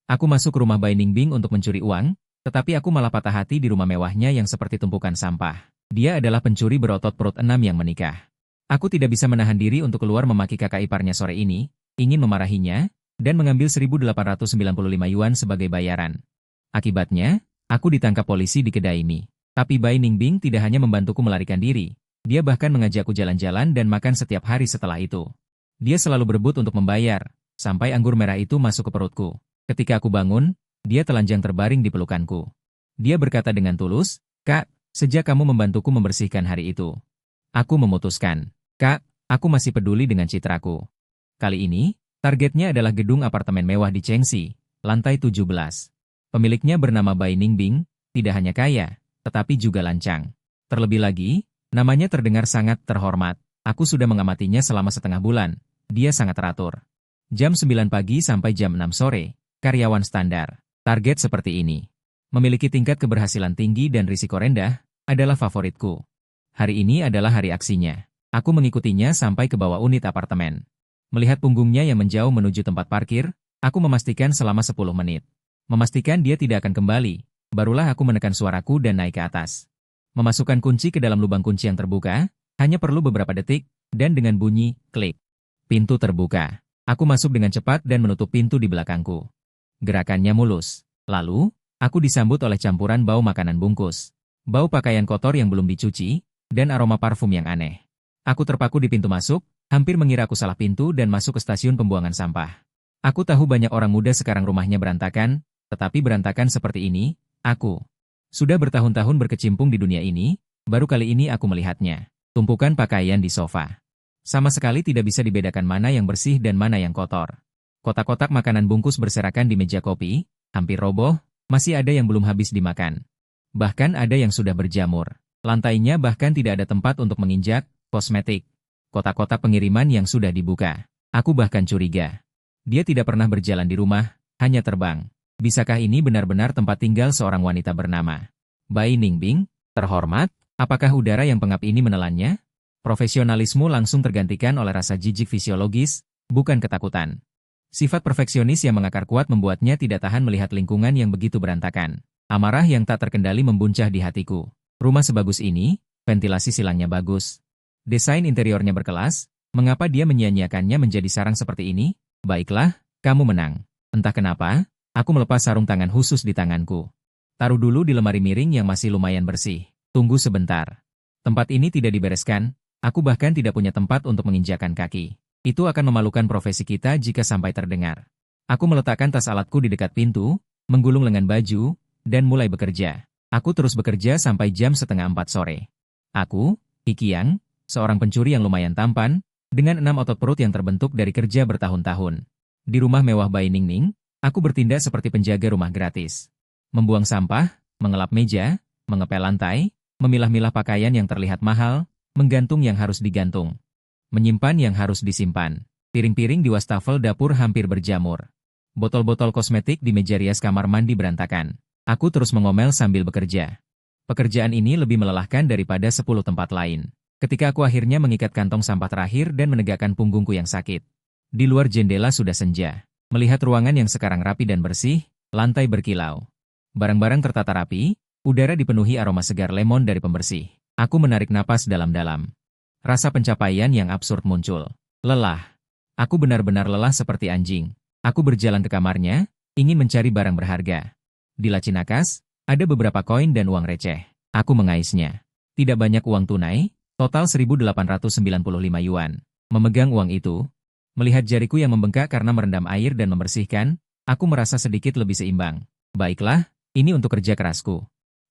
Aku masuk ke rumah Bai Ningbing untuk mencuri uang, tetapi aku malah patah hati di rumah mewahnya yang seperti tumpukan sampah. Dia adalah pencuri berotot perut enam yang menikah. Aku tidak bisa menahan diri untuk keluar memaki kakak iparnya sore ini, ingin memarahinya, dan mengambil 1.895 yuan sebagai bayaran. Akibatnya, aku ditangkap polisi di kedai mie. Tapi Bai Ningbing tidak hanya membantuku melarikan diri, dia bahkan mengajakku jalan-jalan dan makan setiap hari setelah itu. Dia selalu berebut untuk membayar, sampai anggur merah itu masuk ke perutku. Ketika aku bangun, dia telanjang terbaring di pelukanku. Dia berkata dengan tulus, "Kak, sejak kamu membantuku membersihkan hari itu, aku memutuskan. Kak, aku masih peduli dengan citraku." Kali ini, targetnya adalah gedung apartemen mewah di Chengxi, lantai 17. Pemiliknya bernama Bai Ningbing, tidak hanya kaya, tetapi juga lancang. Terlebih lagi, namanya terdengar sangat terhormat. Aku sudah mengamatinya selama setengah bulan. Dia sangat teratur. Jam 9 pagi sampai jam 6 sore. Karyawan standar. Target seperti ini. Memiliki tingkat keberhasilan tinggi dan risiko rendah adalah favoritku. Hari ini adalah hari aksinya. Aku mengikutinya sampai ke bawah unit apartemen. Melihat punggungnya yang menjauh menuju tempat parkir, aku memastikan selama 10 menit. Memastikan dia tidak akan kembali, barulah aku menekan suaraku dan naik ke atas. Memasukkan kunci ke dalam lubang kunci yang terbuka, hanya perlu beberapa detik, dan dengan bunyi, klik. Pintu terbuka. Aku masuk dengan cepat dan menutup pintu di belakangku. Gerakannya mulus. Lalu, aku disambut oleh campuran bau makanan bungkus, bau pakaian kotor yang belum dicuci, dan aroma parfum yang aneh. Aku terpaku di pintu masuk, hampir mengira aku salah pintu dan masuk ke stasiun pembuangan sampah. Aku tahu banyak orang muda sekarang rumahnya berantakan, tetapi berantakan seperti ini, aku sudah bertahun-tahun berkecimpung di dunia ini, baru kali ini aku melihatnya. Tumpukan pakaian di sofa. Sama sekali tidak bisa dibedakan mana yang bersih dan mana yang kotor. Kotak-kotak makanan bungkus berserakan di meja kopi, hampir roboh, masih ada yang belum habis dimakan. Bahkan ada yang sudah berjamur. Lantainya bahkan tidak ada tempat untuk menginjak, kosmetik. Kotak-kotak pengiriman yang sudah dibuka. Aku bahkan curiga. Dia tidak pernah berjalan di rumah, hanya terbang. Bisakah ini benar-benar tempat tinggal seorang wanita bernama Bai Ningbing? Terhormat, apakah udara yang pengap ini menelannya? Profesionalisme langsung tergantikan oleh rasa jijik fisiologis, bukan ketakutan. Sifat perfeksionis yang mengakar kuat membuatnya tidak tahan melihat lingkungan yang begitu berantakan. Amarah yang tak terkendali membuncah di hatiku. Rumah sebagus ini, ventilasi silangnya bagus. Desain interiornya berkelas, mengapa dia menyia-nyiakannya menjadi sarang seperti ini? Baiklah, kamu menang. Entah kenapa, aku melepas sarung tangan khusus di tanganku. Taruh dulu di lemari miring yang masih lumayan bersih. Tunggu sebentar. Tempat ini tidak dibereskan, aku bahkan tidak punya tempat untuk menginjakan kaki. Itu akan memalukan profesi kita jika sampai terdengar. Aku meletakkan tas alatku di dekat pintu, menggulung lengan baju, dan mulai bekerja. Aku terus bekerja sampai jam 3:30 sore. Aku, Hikiang, seorang pencuri yang lumayan tampan, dengan 6 otot perut yang terbentuk dari kerja bertahun-tahun. Di rumah mewah Bai Ningbing, aku bertindak seperti penjaga rumah gratis. Membuang sampah, mengelap meja, mengepel lantai, memilah-milah pakaian yang terlihat mahal, menggantung yang harus digantung. Menyimpan yang harus disimpan. Piring-piring di wastafel dapur hampir berjamur. Botol-botol kosmetik di meja rias kamar mandi berantakan. Aku terus mengomel sambil bekerja. Pekerjaan ini lebih melelahkan daripada 10 tempat lain. Ketika aku akhirnya mengikat kantong sampah terakhir dan menegakkan punggungku yang sakit. Di luar jendela sudah senja. Melihat ruangan yang sekarang rapi dan bersih, lantai berkilau. Barang-barang tertata rapi, udara dipenuhi aroma segar lemon dari pembersih. Aku menarik napas dalam-dalam. Rasa pencapaian yang absurd muncul. Lelah. Aku benar-benar lelah seperti anjing. Aku berjalan ke kamarnya, ingin mencari barang berharga. Di laci nakas, ada beberapa koin dan uang receh. Aku mengaisnya. Tidak banyak uang tunai, total 1.895 yuan. Memegang uang itu, melihat jariku yang membengkak karena merendam air dan membersihkan, aku merasa sedikit lebih seimbang. Baiklah, ini untuk kerja kerasku.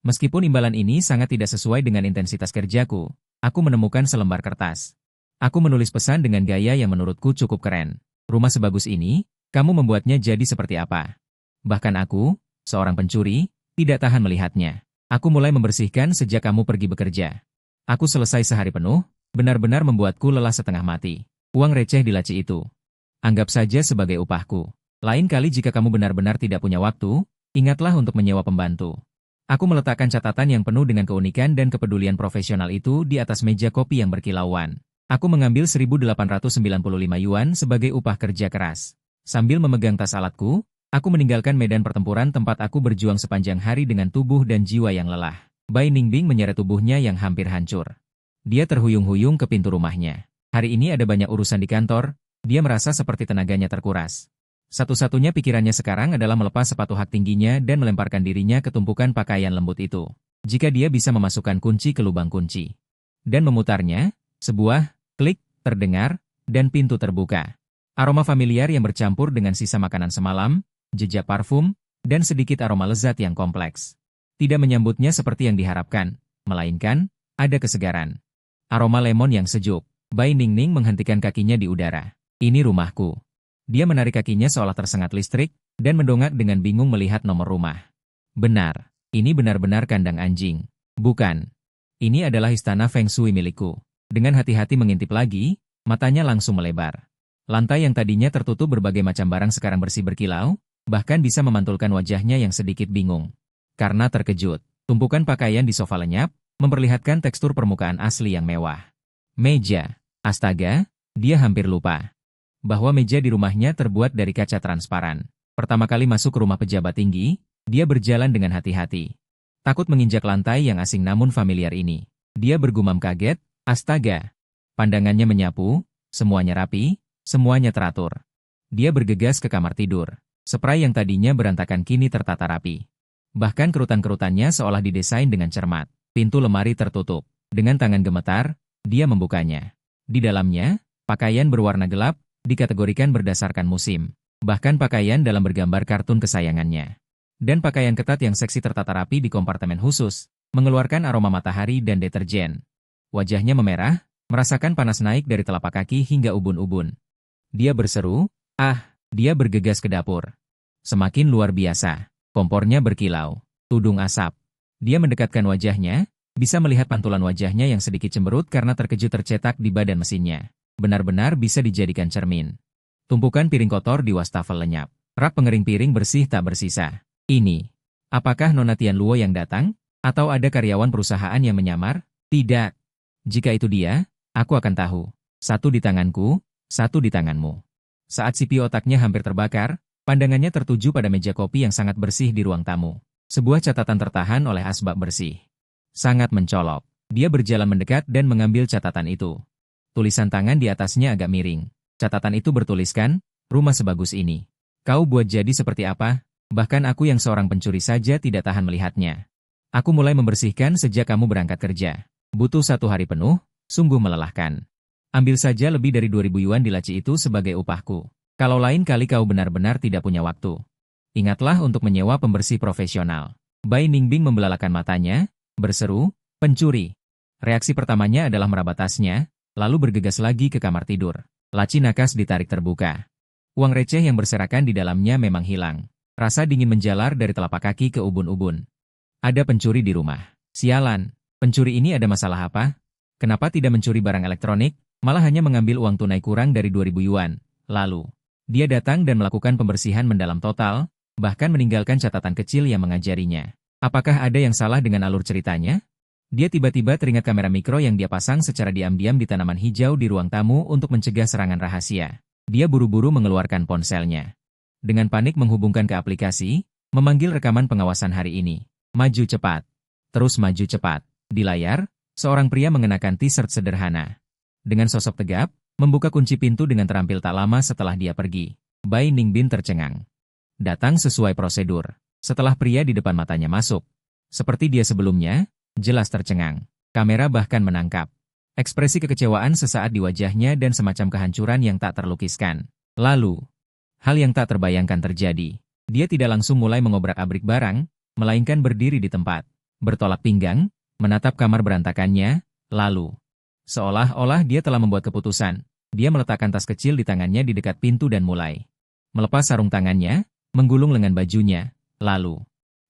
Meskipun imbalan ini sangat tidak sesuai dengan intensitas kerjaku, aku menemukan selembar kertas. Aku menulis pesan dengan gaya yang menurutku cukup keren. Rumah sebagus ini, kamu membuatnya jadi seperti apa? Bahkan aku, seorang pencuri, tidak tahan melihatnya. Aku mulai membersihkan sejak kamu pergi bekerja. Aku selesai sehari penuh, benar-benar membuatku lelah setengah mati. Uang receh di laci itu. Anggap saja sebagai upahku. Lain kali jika kamu benar-benar tidak punya waktu, ingatlah untuk menyewa pembantu. Aku meletakkan catatan yang penuh dengan keunikan dan kepedulian profesional itu di atas meja kopi yang berkilauan. Aku mengambil 1.895 yuan sebagai upah kerja keras. Sambil memegang tas alatku, Aku meninggalkan medan pertempuran tempat aku berjuang sepanjang hari dengan tubuh dan jiwa yang lelah. Bai Ningbing menyeret tubuhnya yang hampir hancur. Dia terhuyung-huyung ke pintu rumahnya. Hari ini ada banyak urusan di kantor, dia merasa seperti tenaganya terkuras. Satu-satunya pikirannya sekarang adalah melepas sepatu hak tingginya dan melemparkan dirinya ke tumpukan pakaian lembut itu. Jika dia bisa memasukkan kunci ke lubang kunci. Dan memutarnya, sebuah klik terdengar, dan pintu terbuka. Aroma familiar yang bercampur dengan sisa makanan semalam, jejak parfum, dan sedikit aroma lezat yang kompleks. Tidak menyambutnya seperti yang diharapkan, melainkan, ada kesegaran. Aroma lemon yang sejuk. Bai Ningning menghentikan kakinya di udara. Ini rumahku. Dia menarik kakinya seolah tersengat listrik, dan mendongak dengan bingung melihat nomor rumah. Benar, ini benar-benar kandang anjing. Bukan. Ini adalah istana Feng Shui milikku. Dengan hati-hati mengintip lagi, matanya langsung melebar. Lantai yang tadinya tertutup berbagai macam barang sekarang bersih berkilau, bahkan bisa memantulkan wajahnya yang sedikit bingung. Karena terkejut, tumpukan pakaian di sofa lenyap, memperlihatkan tekstur permukaan asli yang mewah. Meja. Astaga, dia hampir lupa bahwa meja di rumahnya terbuat dari kaca transparan. Pertama kali masuk ke rumah pejabat tinggi, dia berjalan dengan hati-hati. Takut menginjak lantai yang asing namun familiar ini. Dia bergumam kaget, astaga. Pandangannya menyapu, semuanya rapi, semuanya teratur. Dia bergegas ke kamar tidur. Spray yang tadinya berantakan kini tertata rapi. Bahkan kerutan-kerutannya seolah didesain dengan cermat. Pintu lemari tertutup. Dengan tangan gemetar, dia membukanya. Di dalamnya, pakaian berwarna gelap, dikategorikan berdasarkan musim. Bahkan pakaian dalam bergambar kartun kesayangannya. Dan pakaian ketat yang seksi tertata rapi di kompartemen khusus, mengeluarkan aroma matahari dan deterjen. Wajahnya memerah, merasakan panas naik dari telapak kaki hingga ubun-ubun. Dia berseru, dia bergegas ke dapur. Semakin luar biasa, kompornya berkilau, tudung asap. Dia mendekatkan wajahnya, bisa melihat pantulan wajahnya yang sedikit cemberut karena terkejut tercetak di badan mesinnya. Benar-benar bisa dijadikan cermin. Tumpukan piring kotor di wastafel lenyap. Rak pengering piring bersih tak bersisa. Ini. Apakah Nona Tian Luo yang datang? Atau ada karyawan perusahaan yang menyamar? Tidak. Jika itu dia, aku akan tahu. Satu di tanganku, satu di tanganmu. Saat CPU otaknya hampir terbakar, pandangannya tertuju pada meja kopi yang sangat bersih di ruang tamu. Sebuah catatan tertahan oleh asbak bersih. Sangat mencolok. Dia berjalan mendekat dan mengambil catatan itu. Tulisan tangan di atasnya agak miring. Catatan itu bertuliskan, rumah sebagus ini. Kau buat jadi seperti apa? Bahkan aku yang seorang pencuri saja tidak tahan melihatnya. Aku mulai membersihkan sejak kamu berangkat kerja. Butuh 1 hari penuh, sungguh melelahkan. Ambil saja lebih dari 2.000 yuan di laci itu sebagai upahku. Kalau lain kali kau benar-benar tidak punya waktu. Ingatlah untuk menyewa pembersih profesional. Bai Ningbing membelalakan matanya, berseru, pencuri. Reaksi pertamanya adalah meraba tasnya, lalu bergegas lagi ke kamar tidur. Laci nakas ditarik terbuka. Uang receh yang berserakan di dalamnya memang hilang. Rasa dingin menjalar dari telapak kaki ke ubun-ubun. Ada pencuri di rumah. Sialan, pencuri ini ada masalah apa? Kenapa tidak mencuri barang elektronik, malah hanya mengambil uang tunai kurang dari 2.000 yuan? Lalu, dia datang dan melakukan pembersihan mendalam total, bahkan meninggalkan catatan kecil yang mengajarinya. Apakah ada yang salah dengan alur ceritanya? Dia tiba-tiba teringat kamera mikro yang dia pasang secara diam-diam di tanaman hijau di ruang tamu untuk mencegah serangan rahasia. Dia buru-buru mengeluarkan ponselnya. Dengan panik menghubungkan ke aplikasi, memanggil rekaman pengawasan hari ini. Maju cepat. Terus maju cepat. Di layar, seorang pria mengenakan t-shirt sederhana. Dengan sosok tegap, membuka kunci pintu dengan terampil tak lama setelah dia pergi. Bai Ningbing tercengang. Datang sesuai prosedur. Setelah pria di depan matanya masuk. Seperti dia sebelumnya, jelas tercengang. Kamera bahkan menangkap ekspresi kekecewaan sesaat di wajahnya dan semacam kehancuran yang tak terlukiskan. Lalu, hal yang tak terbayangkan terjadi. Dia tidak langsung mulai mengobrak-abrik barang, melainkan berdiri di tempat, bertolak pinggang, menatap kamar berantakannya, lalu, seolah-olah dia telah membuat keputusan, dia meletakkan tas kecil di tangannya di dekat pintu dan mulai melepas sarung tangannya, menggulung lengan bajunya, lalu,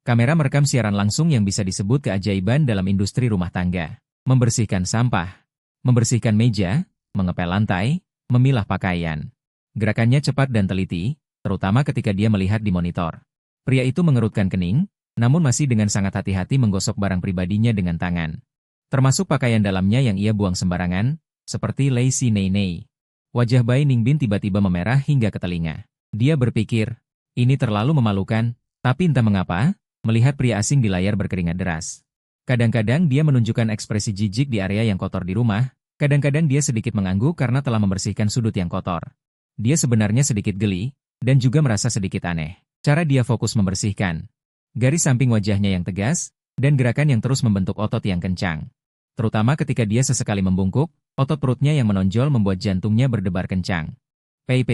kamera merekam siaran langsung yang bisa disebut keajaiban dalam industri rumah tangga. Membersihkan sampah, membersihkan meja, mengepel lantai, memilah pakaian. Gerakannya cepat dan teliti, terutama ketika dia melihat di monitor. Pria itu mengerutkan kening, namun masih dengan sangat hati-hati menggosok barang pribadinya dengan tangan. Termasuk pakaian dalamnya yang ia buang sembarangan, seperti lacy nei-nei. Wajah Bai Ningbing tiba-tiba memerah hingga ke telinga. Dia berpikir, Ini terlalu memalukan, tapi entah mengapa, melihat pria asing di layar berkeringat deras. Kadang-kadang dia menunjukkan ekspresi jijik di area yang kotor di rumah, kadang-kadang dia sedikit mengangguk karena telah membersihkan sudut yang kotor. Dia sebenarnya sedikit geli, dan juga merasa sedikit aneh. Cara dia fokus membersihkan. Garis samping wajahnya yang tegas, dan gerakan yang terus membentuk otot yang kencang. Terutama ketika dia sesekali membungkuk, otot perutnya yang menonjol membuat jantungnya berdebar kencang. Pei,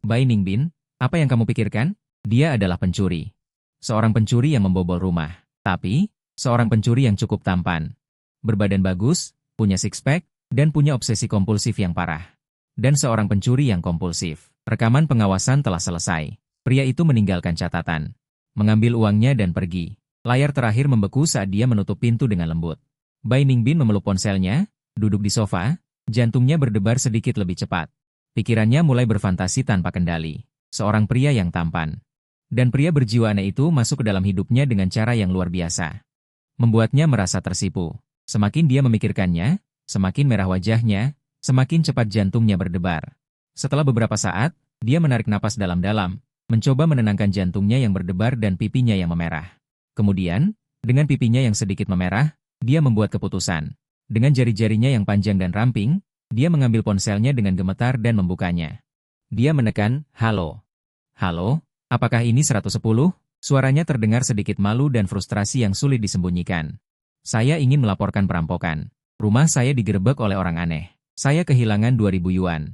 Bai Ningbin, apa yang kamu pikirkan? Dia adalah pencuri. Seorang pencuri yang membobol rumah. Tapi, seorang pencuri yang cukup tampan. Berbadan bagus, punya six-pack, dan punya obsesi kompulsif yang parah. Dan seorang pencuri yang kompulsif. Rekaman pengawasan telah selesai. Pria itu meninggalkan catatan. Mengambil uangnya dan pergi. Layar terakhir membeku saat dia menutup pintu dengan lembut. Bai Ningbin memeluk ponselnya, duduk di sofa, jantungnya berdebar sedikit lebih cepat. Pikirannya mulai berfantasi tanpa kendali. Seorang pria yang tampan. Dan pria berjiwa aneh itu masuk ke dalam hidupnya dengan cara yang luar biasa. Membuatnya merasa tersipu. Semakin dia memikirkannya, semakin merah wajahnya, semakin cepat jantungnya berdebar. Setelah beberapa saat, dia menarik napas dalam-dalam, mencoba menenangkan jantungnya yang berdebar dan pipinya yang memerah. Kemudian, dengan pipinya yang sedikit memerah, dia membuat keputusan. Dengan jari-jarinya yang panjang dan ramping, dia mengambil ponselnya dengan gemetar dan membukanya. Dia menekan, "Halo. Halo, apakah ini 110?" Suaranya terdengar sedikit malu dan frustrasi yang sulit disembunyikan. "Saya ingin melaporkan perampokan. Rumah saya digerebek oleh orang aneh. Saya kehilangan 2.000 yuan.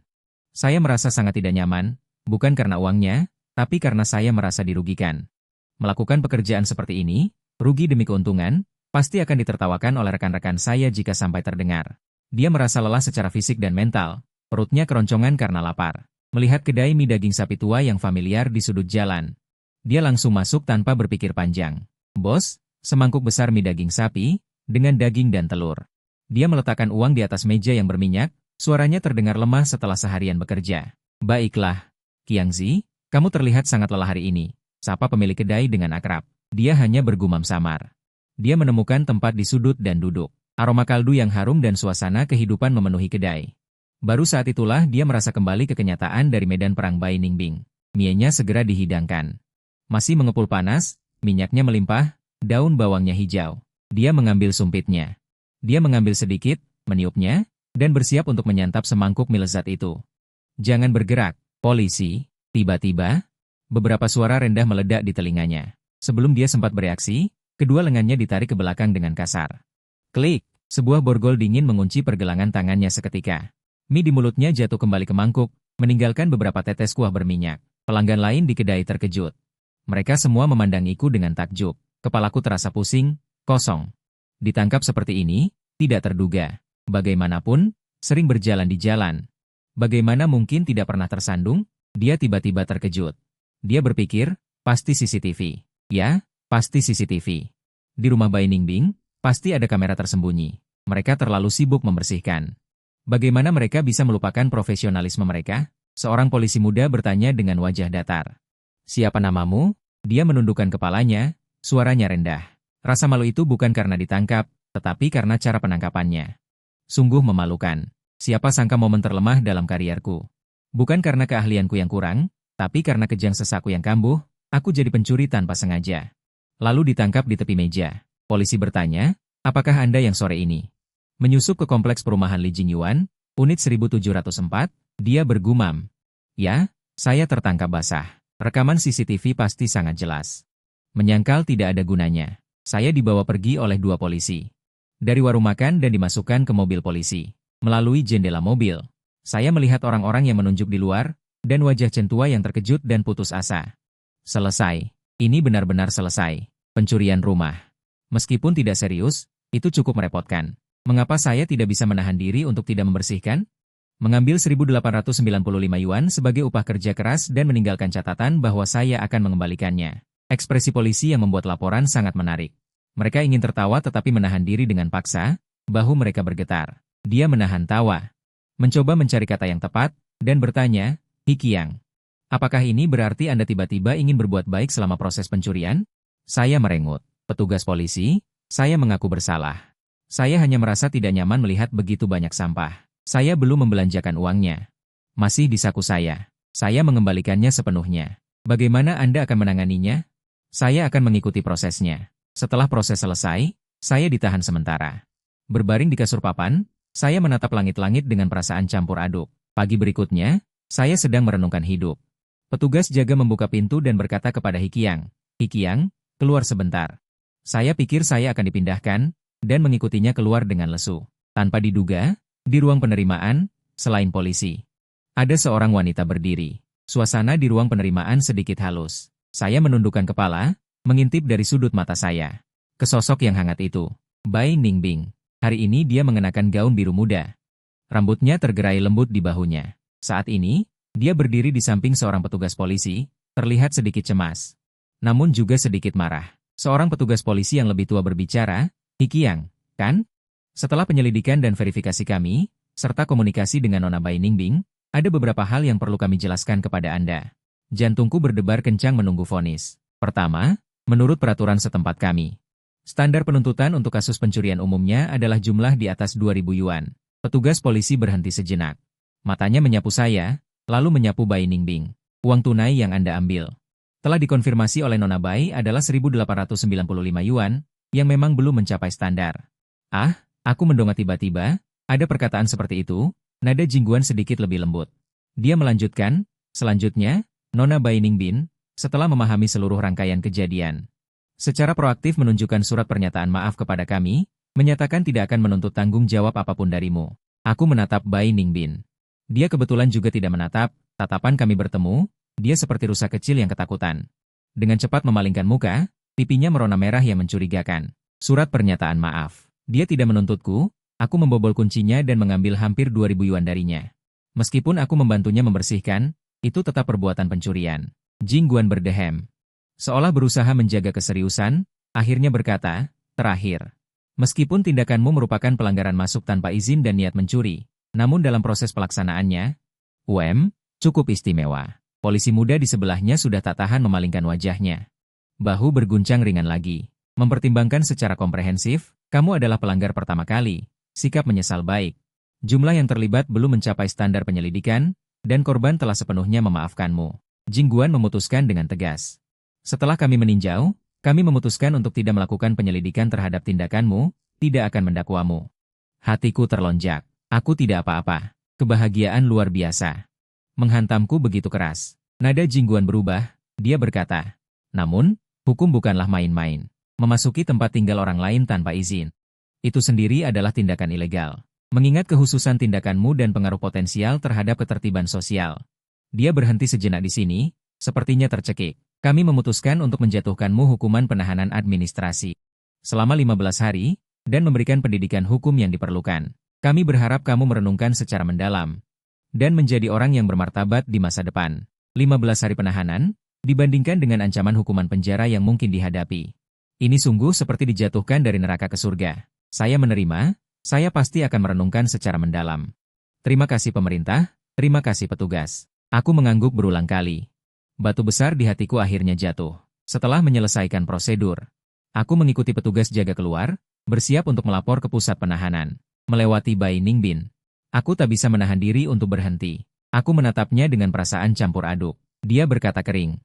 Saya merasa sangat tidak nyaman, bukan karena uangnya, tapi karena saya merasa dirugikan. Melakukan pekerjaan seperti ini, rugi demi keuntungan, pasti akan ditertawakan oleh rekan-rekan saya jika sampai terdengar." Dia merasa lelah secara fisik dan mental, perutnya keroncongan karena lapar. Melihat kedai mie daging sapi tua yang familiar di sudut jalan. Dia langsung masuk tanpa berpikir panjang. "Bos, semangkuk besar mie daging sapi, dengan daging dan telur." Dia meletakkan uang di atas meja yang berminyak, suaranya terdengar lemah setelah seharian bekerja. "Baiklah, Qiangzi, kamu terlihat sangat lelah hari ini," sapa pemilik kedai dengan akrab. Dia hanya bergumam samar. Dia menemukan tempat di sudut dan duduk. Aroma kaldu yang harum dan suasana kehidupan memenuhi kedai. Baru saat itulah dia merasa kembali ke kenyataan dari medan perang Bai Ningbing. Mienya segera dihidangkan. Masih mengepul panas, minyaknya melimpah, daun bawangnya hijau. Dia mengambil sumpitnya. Dia mengambil sedikit, meniupnya, dan bersiap untuk menyantap semangkuk mie lezat itu. "Jangan bergerak, polisi." Tiba-tiba, beberapa suara rendah meledak di telinganya. Sebelum dia sempat bereaksi, kedua lengannya ditarik ke belakang dengan kasar. Klik, sebuah borgol dingin mengunci pergelangan tangannya seketika. Mie di mulutnya jatuh kembali ke mangkuk, meninggalkan beberapa tetes kuah berminyak. Pelanggan lain di kedai terkejut. Mereka semua memandangiku dengan takjub. Kepalaku terasa pusing, kosong. Ditangkap seperti ini, tidak terduga. Bagaimanapun, sering berjalan di jalan. Bagaimana mungkin tidak pernah tersandung? Dia tiba-tiba terkejut. Dia berpikir, pasti CCTV. Ya, pasti CCTV. Di rumah Bai Ningbing, pasti ada kamera tersembunyi. Mereka terlalu sibuk membersihkan. Bagaimana mereka bisa melupakan profesionalisme mereka? Seorang polisi muda bertanya dengan wajah datar. "Siapa namamu?" Dia menundukkan kepalanya, suaranya rendah. Rasa malu itu bukan karena ditangkap, tetapi karena cara penangkapannya. Sungguh memalukan. Siapa sangka momen terlemah dalam karierku. Bukan karena keahlianku yang kurang, tapi karena kejang sesaku yang kambuh, aku jadi pencuri tanpa sengaja. Lalu ditangkap di tepi meja. Polisi bertanya, "Apakah Anda yang sore ini menyusup ke kompleks perumahan Li Jingyuan, unit 1704, dia bergumam. "Ya, saya tertangkap basah. Rekaman CCTV pasti sangat jelas." Menyangkal tidak ada gunanya. Saya dibawa pergi oleh dua polisi. Dari warung makan dan dimasukkan ke mobil polisi. Melalui jendela mobil, saya melihat orang-orang yang menunjuk di luar, dan wajah Centua yang terkejut dan putus asa. Selesai. Ini benar-benar selesai. Pencurian rumah. Meskipun tidak serius, itu cukup merepotkan. Mengapa saya tidak bisa menahan diri untuk tidak membersihkan? Mengambil 1.895 yuan sebagai upah kerja keras dan meninggalkan catatan bahwa saya akan mengembalikannya. Ekspresi polisi yang membuat laporan sangat menarik. Mereka ingin tertawa tetapi menahan diri dengan paksa, bahu mereka bergetar. Dia menahan tawa. Mencoba mencari kata yang tepat, dan bertanya, "Hikiang, apakah ini berarti Anda tiba-tiba ingin berbuat baik selama proses pencurian?" Saya merengut. "Petugas polisi, saya mengaku bersalah. Saya hanya merasa tidak nyaman melihat begitu banyak sampah. Saya belum membelanjakan uangnya. Masih di saku saya. Saya mengembalikannya sepenuhnya." Bagaimana Anda akan menanganinya? Saya akan mengikuti prosesnya. Setelah proses selesai, saya ditahan sementara. Berbaring di kasur papan, saya menatap langit-langit dengan perasaan campur aduk. Pagi berikutnya, saya sedang merenungkan hidup. Petugas jaga membuka pintu dan berkata kepada Hikiang, "Hikiang, keluar sebentar." Saya pikir saya akan dipindahkan, dan mengikutinya keluar dengan lesu. Tanpa diduga, di ruang penerimaan, selain polisi, ada seorang wanita berdiri. Suasana di ruang penerimaan sedikit halus. Saya menundukkan kepala, mengintip dari sudut mata saya ke sosok yang hangat itu. Bai Ningbing. Hari ini dia mengenakan gaun biru muda. Rambutnya tergerai lembut di bahunya. Saat ini, dia berdiri di samping seorang petugas polisi, terlihat sedikit cemas. Namun juga sedikit marah. Seorang petugas polisi yang lebih tua berbicara, "Hikiang, kan? Setelah penyelidikan dan verifikasi kami, serta komunikasi dengan Nona Bai Ningbing, ada beberapa hal yang perlu kami jelaskan kepada Anda." Jantungku berdebar kencang menunggu vonis. Pertama, menurut peraturan setempat kami, standar penuntutan untuk kasus pencurian umumnya adalah jumlah di atas 2.000 yuan. Petugas polisi berhenti sejenak. Matanya menyapu saya, lalu menyapu Bai Ningbing. "Uang tunai yang Anda ambil telah dikonfirmasi oleh Nona Bai adalah 1.895 yuan, yang memang belum mencapai standar." "Ah," aku mendongak tiba-tiba, ada perkataan seperti itu, nada Jingguan sedikit lebih lembut. Dia melanjutkan, "Selanjutnya, Nona Bai Ningbing, setelah memahami seluruh rangkaian kejadian, secara proaktif menunjukkan surat pernyataan maaf kepada kami, menyatakan tidak akan menuntut tanggung jawab apapun darimu." Aku menatap Bai Ningbing. Dia kebetulan juga tidak menatap, tatapan kami bertemu, dia seperti rusa kecil yang ketakutan. Dengan cepat memalingkan muka, pipinya merona merah yang mencurigakan. Surat pernyataan maaf. Dia tidak menuntutku, aku membobol kuncinya dan mengambil hampir 2.000 yuan darinya. Meskipun aku membantunya membersihkan, itu tetap perbuatan pencurian. Jingguan berdehem. Seolah berusaha menjaga keseriusan, akhirnya berkata, "Terakhir, meskipun tindakanmu merupakan pelanggaran masuk tanpa izin dan niat mencuri, namun dalam proses pelaksanaannya, cukup istimewa." Polisi muda di sebelahnya sudah tak tahan memalingkan wajahnya. Bahu berguncang ringan lagi. "Mempertimbangkan secara komprehensif, kamu adalah pelanggar pertama kali. Sikap menyesal baik. Jumlah yang terlibat belum mencapai standar penyelidikan, dan korban telah sepenuhnya memaafkanmu." Jingguan memutuskan dengan tegas. "Setelah kami meninjau, kami memutuskan untuk tidak melakukan penyelidikan terhadap tindakanmu, tidak akan mendakwamu." Hatiku terlonjak. Aku tidak apa-apa. Kebahagiaan luar biasa menghantamku begitu keras. Nada Jingguan berubah, dia berkata, "Namun, hukum bukanlah main-main. Memasuki tempat tinggal orang lain tanpa izin, itu sendiri adalah tindakan ilegal. Mengingat kehususan tindakanmu dan pengaruh potensial terhadap ketertiban sosial." Dia berhenti sejenak di sini, sepertinya tercekik. "Kami memutuskan untuk menjatuhkanmu hukuman penahanan administrasi selama 15 hari, dan memberikan pendidikan hukum yang diperlukan. Kami berharap kamu merenungkan secara mendalam dan menjadi orang yang bermartabat di masa depan." 15 hari penahanan, dibandingkan dengan ancaman hukuman penjara yang mungkin dihadapi. Ini sungguh seperti dijatuhkan dari neraka ke surga. Saya menerima, saya pasti akan merenungkan secara mendalam. Terima kasih pemerintah, terima kasih petugas. Aku mengangguk berulang kali. Batu besar di hatiku akhirnya jatuh. Setelah menyelesaikan prosedur, aku mengikuti petugas jaga keluar, bersiap untuk melapor ke pusat penahanan. Melewati Bai Ningbing, aku tak bisa menahan diri untuk berhenti. Aku menatapnya dengan perasaan campur aduk. Dia berkata kering,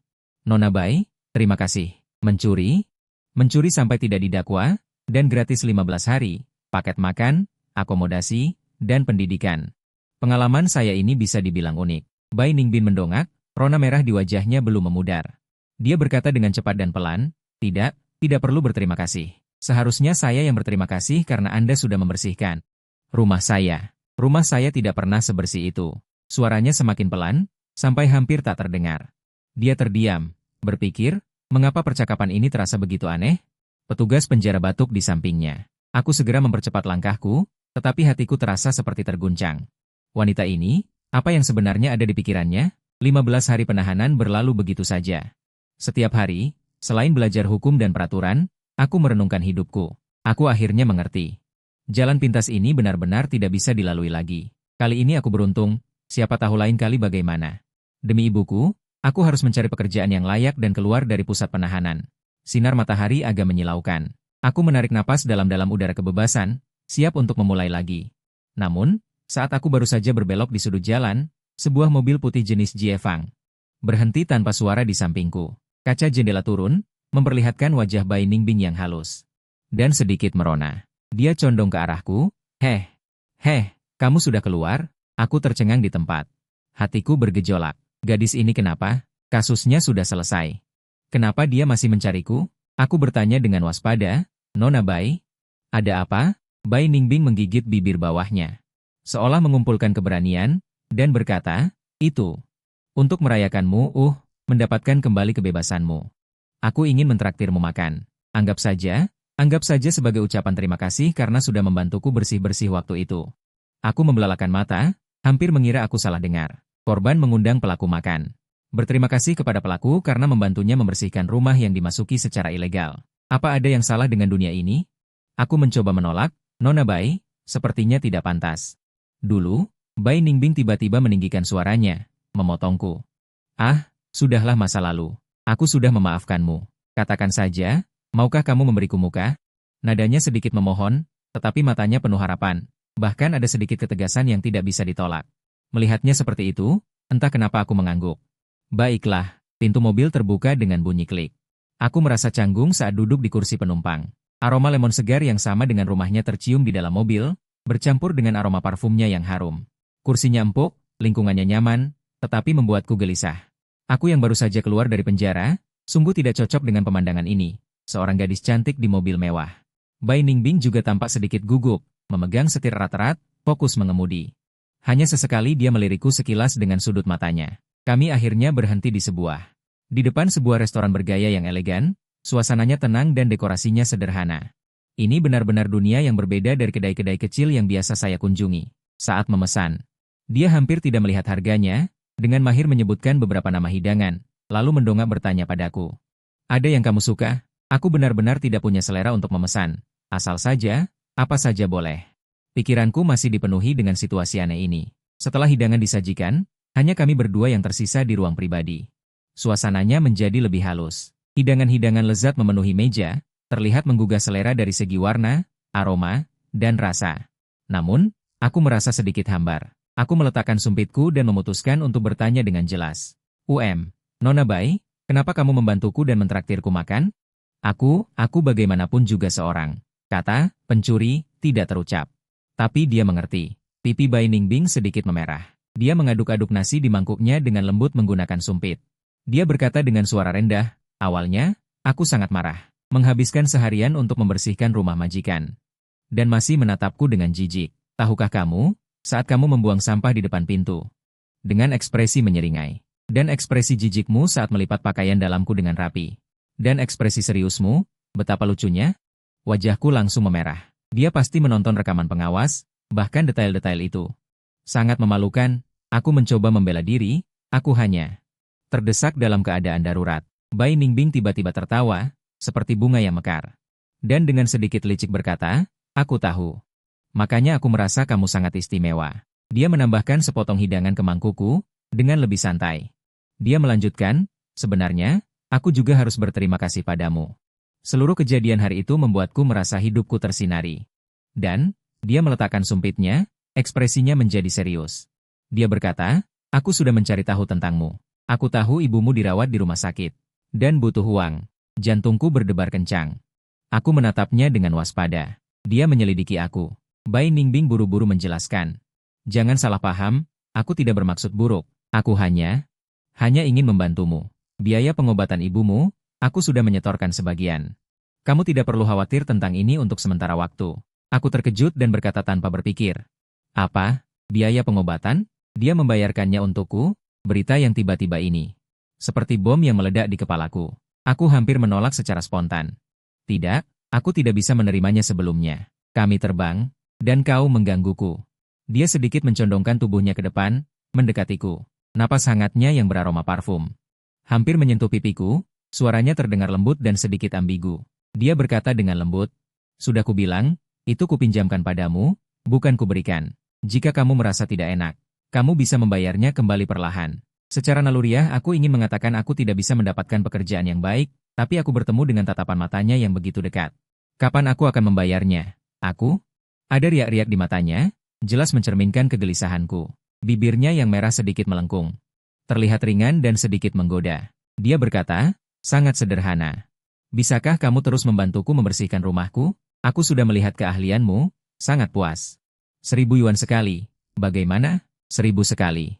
"Nona Bai, terima kasih. Mencuri? Mencuri sampai tidak didakwa, dan gratis 15 hari, paket makan, akomodasi, dan pendidikan. Pengalaman saya ini bisa dibilang unik." Bai Ningbing mendongak, rona merah di wajahnya belum memudar. Dia berkata dengan cepat dan pelan, tidak perlu berterima kasih. Seharusnya saya yang berterima kasih karena Anda sudah membersihkan rumah saya. Rumah saya tidak pernah sebersih itu." Suaranya semakin pelan, sampai hampir tak terdengar. Dia terdiam, berpikir, mengapa percakapan ini terasa begitu aneh? Petugas penjara batuk di sampingnya. Aku segera mempercepat langkahku, tetapi hatiku terasa seperti terguncang. Wanita ini, apa yang sebenarnya ada di pikirannya? 15 hari penahanan berlalu begitu saja. Setiap hari, selain belajar hukum dan peraturan, aku merenungkan hidupku. Aku akhirnya mengerti. Jalan pintas ini benar-benar tidak bisa dilalui lagi. Kali ini aku beruntung, siapa tahu lain kali bagaimana. Demi ibuku, aku harus mencari pekerjaan yang layak dan keluar dari pusat penahanan. Sinar matahari agak menyilaukan. Aku menarik napas dalam-dalam udara kebebasan, siap untuk memulai lagi. Namun, saat aku baru saja berbelok di sudut jalan, sebuah mobil putih jenis Jiefang berhenti tanpa suara di sampingku. Kaca jendela turun, memperlihatkan wajah Bai Ningbing yang halus dan sedikit merona. Dia condong ke arahku. Heh, kamu sudah keluar? Aku tercengang di tempat. Hatiku bergejolak. Gadis ini kenapa? Kasusnya sudah selesai. Kenapa dia masih mencariku? Aku bertanya dengan waspada. Nona Bai? Ada apa? Bai Ningbing menggigit bibir bawahnya, seolah mengumpulkan keberanian, dan berkata, itu. Untuk merayakanmu, mendapatkan kembali kebebasanmu. Aku ingin mentraktirmu makan. Anggap saja sebagai ucapan terima kasih karena sudah membantuku bersih-bersih waktu itu. Aku membelalakan mata, hampir mengira aku salah dengar. Korban mengundang pelaku makan. Berterima kasih kepada pelaku karena membantunya membersihkan rumah yang dimasuki secara ilegal. Apa ada yang salah dengan dunia ini? Aku mencoba menolak. Nona Bai, sepertinya tidak pantas. Dulu, Bai Ningbing tiba-tiba meninggikan suaranya, memotongku. Sudahlah masa lalu. Aku sudah memaafkanmu. Katakan saja, maukah kamu memberiku muka? Nadanya sedikit memohon, tetapi matanya penuh harapan. Bahkan ada sedikit ketegasan yang tidak bisa ditolak. Melihatnya seperti itu, entah kenapa aku mengangguk. Baiklah, pintu mobil terbuka dengan bunyi klik. Aku merasa canggung saat duduk di kursi penumpang. Aroma lemon segar yang sama dengan rumahnya tercium di dalam mobil, bercampur dengan aroma parfumnya yang harum. Kursinya empuk, lingkungannya nyaman, tetapi membuatku gelisah. Aku yang baru saja keluar dari penjara, sungguh tidak cocok dengan pemandangan ini. Seorang gadis cantik di mobil mewah. Bai Ningbing juga tampak sedikit gugup, memegang setir erat-erat, fokus mengemudi. Hanya sesekali dia melirikku sekilas dengan sudut matanya. Kami akhirnya berhenti di depan sebuah restoran bergaya yang elegan. Suasananya tenang dan dekorasinya sederhana. Ini benar-benar dunia yang berbeda dari kedai-kedai kecil yang biasa saya kunjungi. Saat memesan, dia hampir tidak melihat harganya, dengan mahir menyebutkan beberapa nama hidangan, lalu mendongak bertanya padaku. Ada yang kamu suka? Aku benar-benar tidak punya selera untuk memesan. Asal saja, apa saja boleh. Pikiranku masih dipenuhi dengan situasi aneh ini. Setelah hidangan disajikan, hanya kami berdua yang tersisa di ruang pribadi. Suasananya menjadi lebih halus. Hidangan-hidangan lezat memenuhi meja, terlihat menggugah selera dari segi warna, aroma, dan rasa. Namun, aku merasa sedikit hambar. Aku meletakkan sumpitku dan memutuskan untuk bertanya dengan jelas. Nona Bai, kenapa kamu membantuku dan mentraktirku makan? Aku bagaimanapun juga seorang. Kata, pencuri, tidak terucap. Tapi dia mengerti. Pipi Bai Ningbing sedikit memerah. Dia mengaduk-aduk nasi di mangkuknya dengan lembut menggunakan sumpit. Dia berkata dengan suara rendah, awalnya, aku sangat marah. Menghabiskan seharian untuk membersihkan rumah majikan. Dan masih menatapku dengan jijik. Tahukah kamu, saat kamu membuang sampah di depan pintu? Dengan ekspresi menyeringai. Dan ekspresi jijikmu saat melipat pakaian dalamku dengan rapi. Dan ekspresi seriusmu, betapa lucunya? Wajahku langsung memerah. Dia pasti menonton rekaman pengawas, bahkan detail-detail itu. Sangat memalukan, aku mencoba membela diri, aku hanya terdesak dalam keadaan darurat. Bai Ningbing tiba-tiba tertawa, seperti bunga yang mekar. Dan dengan sedikit licik berkata, aku tahu. Makanya aku merasa kamu sangat istimewa. Dia menambahkan sepotong hidangan ke mangkukku, dengan lebih santai. Dia melanjutkan, sebenarnya, aku juga harus berterima kasih padamu. Seluruh kejadian hari itu membuatku merasa hidupku tersinari. Dan, dia meletakkan sumpitnya, ekspresinya menjadi serius. Dia berkata, aku sudah mencari tahu tentangmu. Aku tahu ibumu dirawat di rumah sakit. Dan butuh uang. Jantungku berdebar kencang. Aku menatapnya dengan waspada. Dia menyelidiki aku. Bai Ningbing buru-buru menjelaskan. Jangan salah paham, aku tidak bermaksud buruk. Aku hanya ingin membantumu. Biaya pengobatan ibumu, aku sudah menyetorkan sebagian. Kamu tidak perlu khawatir tentang ini untuk sementara waktu. Aku terkejut dan berkata tanpa berpikir. Apa? Biaya pengobatan? Dia membayarkannya untukku? Berita yang tiba-tiba ini. Seperti bom yang meledak di kepalaku. Aku hampir menolak secara spontan. Tidak, aku tidak bisa menerimanya sebelumnya. Kami terbang, dan kau menggangguku. Dia sedikit mencondongkan tubuhnya ke depan, mendekatiku. Napas hangatnya yang beraroma parfum. Hampir menyentuh pipiku, suaranya terdengar lembut dan sedikit ambigu. Dia berkata dengan lembut, sudah kubilang, itu kupinjamkan padamu, bukan kuberikan. Jika kamu merasa tidak enak, kamu bisa membayarnya kembali perlahan. Secara naluriah aku ingin mengatakan aku tidak bisa mendapatkan pekerjaan yang baik, tapi aku bertemu dengan tatapan matanya yang begitu dekat. Kapan aku akan membayarnya? Aku? Ada riak-riak di matanya, jelas mencerminkan kegelisahanku. Bibirnya yang merah sedikit melengkung. terlihat ringan dan sedikit menggoda. Dia berkata, sangat sederhana. Bisakah kamu terus membantuku membersihkan rumahku? Aku sudah melihat keahlianmu, sangat puas. 1.000 yuan sekali. Bagaimana? 1.000 sekali.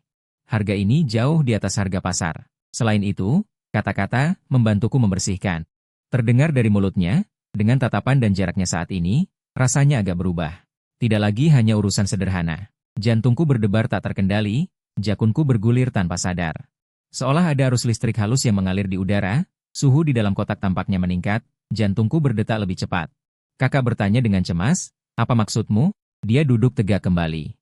Harga ini jauh di atas harga pasar. Selain itu, kata-kata, membantuku membersihkan. Terdengar dari mulutnya, dengan tatapan dan jaraknya saat ini, rasanya agak berubah. Tidak lagi hanya urusan sederhana. Jantungku berdebar tak terkendali, jakunku bergulir tanpa sadar. Seolah ada arus listrik halus yang mengalir di udara, suhu di dalam kotak tampaknya meningkat, jantungku berdetak lebih cepat. Kakak bertanya dengan cemas, apa maksudmu? Dia duduk tegak kembali.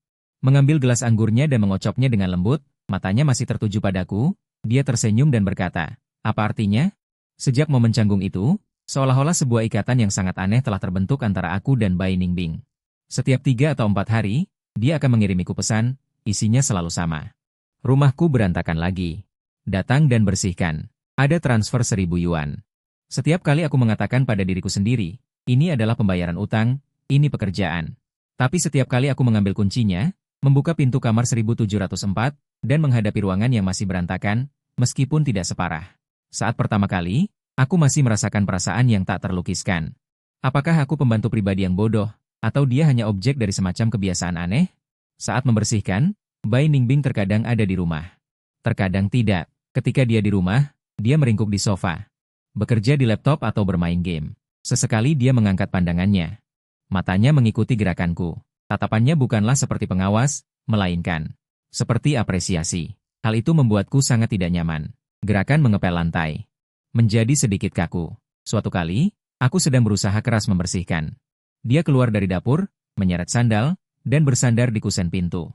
Mengambil gelas anggurnya dan mengocoknya dengan lembut, matanya masih tertuju padaku, dia tersenyum dan berkata, apa artinya? Sejak momen canggung itu, seolah-olah sebuah ikatan yang sangat aneh telah terbentuk antara aku dan Bai Ningbing. Setiap 3 atau 4 hari, dia akan mengirimiku pesan, isinya selalu sama. Rumahku berantakan lagi. Datang dan bersihkan. Ada transfer 1.000 yuan. Setiap kali aku mengatakan pada diriku sendiri, ini adalah pembayaran utang, ini pekerjaan. Tapi setiap kali aku mengambil kuncinya, membuka pintu kamar 1704, dan menghadapi ruangan yang masih berantakan, meskipun tidak separah. Saat pertama kali, aku masih merasakan perasaan yang tak terlukiskan. Apakah aku pembantu pribadi yang bodoh, atau dia hanya objek dari semacam kebiasaan aneh? Saat membersihkan, Bai Ningbing terkadang ada di rumah. Terkadang tidak. Ketika dia di rumah, dia meringkuk di sofa. Bekerja di laptop atau bermain game. Sesekali dia mengangkat pandangannya. Matanya mengikuti gerakanku. Tatapannya bukanlah seperti pengawas, melainkan seperti apresiasi. Hal itu membuatku sangat tidak nyaman. Gerakan mengepel lantai. Menjadi sedikit kaku. Suatu kali, aku sedang berusaha keras membersihkan. Dia keluar dari dapur, menyeret sandal, dan bersandar di kusen pintu.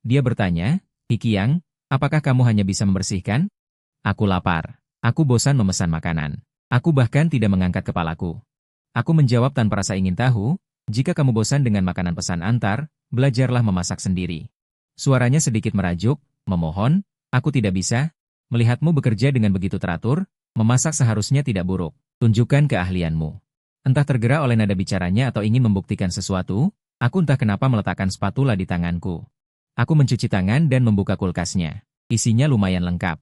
Dia bertanya, Hikiang, apakah kamu hanya bisa membersihkan? Aku lapar. Aku bosan memesan makanan. Aku bahkan tidak mengangkat kepalaku. Aku menjawab tanpa rasa ingin tahu, jika kamu bosan dengan makanan pesan antar, belajarlah memasak sendiri. Suaranya sedikit merajuk, memohon, aku tidak bisa. Melihatmu bekerja dengan begitu teratur, memasak seharusnya tidak buruk. Tunjukkan keahlianmu. Entah tergerak oleh nada bicaranya atau ingin membuktikan sesuatu, aku entah kenapa meletakkan spatula di tanganku. Aku mencuci tangan dan membuka kulkasnya. Isinya lumayan lengkap.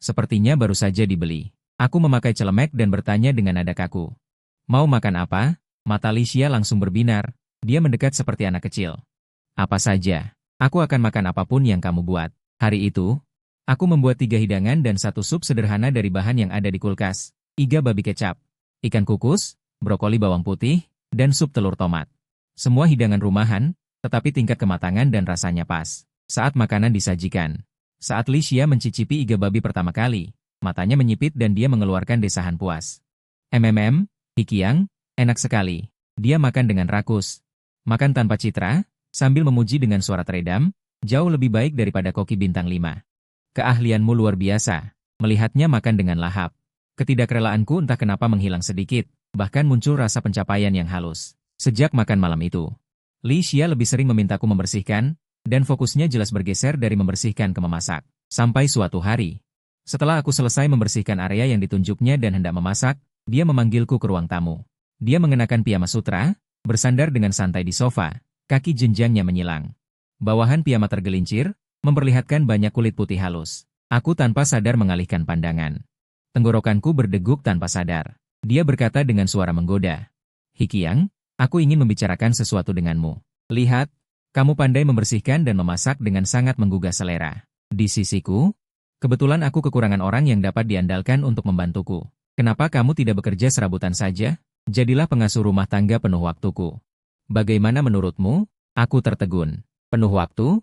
Sepertinya baru saja dibeli. Aku memakai celemek dan bertanya dengan nada kaku. Mau makan apa? Mata Licia langsung berbinar. Dia mendekat seperti anak kecil. Apa saja. Aku akan makan apapun yang kamu buat. Hari itu, aku membuat 3 hidangan dan 1 sup sederhana dari bahan yang ada di kulkas. Iga babi kecap, ikan kukus, brokoli bawang putih, dan sup telur tomat. Semua hidangan rumahan, tetapi tingkat kematangan dan rasanya pas. Saat makanan disajikan. Saat Licia mencicipi iga babi pertama kali, matanya menyipit dan dia mengeluarkan desahan puas. Hikiang, enak sekali. Dia makan dengan rakus. Makan tanpa citra, sambil memuji dengan suara teredam, jauh lebih baik daripada koki bintang 5. Keahlianmu luar biasa. Melihatnya makan dengan lahap. Ketidakrelaanku entah kenapa menghilang sedikit, bahkan muncul rasa pencapaian yang halus. Sejak makan malam itu, Licia lebih sering memintaku membersihkan, dan fokusnya jelas bergeser dari membersihkan ke memasak. Sampai suatu hari, setelah aku selesai membersihkan area yang ditunjuknya dan hendak memasak, dia memanggilku ke ruang tamu. Dia mengenakan piyama sutra, bersandar dengan santai di sofa, kaki jenjangnya menyilang. Bawahan piyama tergelincir, memperlihatkan banyak kulit putih halus. Aku tanpa sadar mengalihkan pandangan. Tenggorokanku berdeguk tanpa sadar. Dia berkata dengan suara menggoda. Hikiang, aku ingin membicarakan sesuatu denganmu. Lihat, kamu pandai membersihkan dan memasak dengan sangat menggugah selera. Di sisiku, kebetulan aku kekurangan orang yang dapat diandalkan untuk membantuku. Kenapa kamu tidak bekerja serabutan saja? Jadilah pengasuh rumah tangga penuh waktuku. Bagaimana menurutmu? Aku tertegun. Penuh waktu?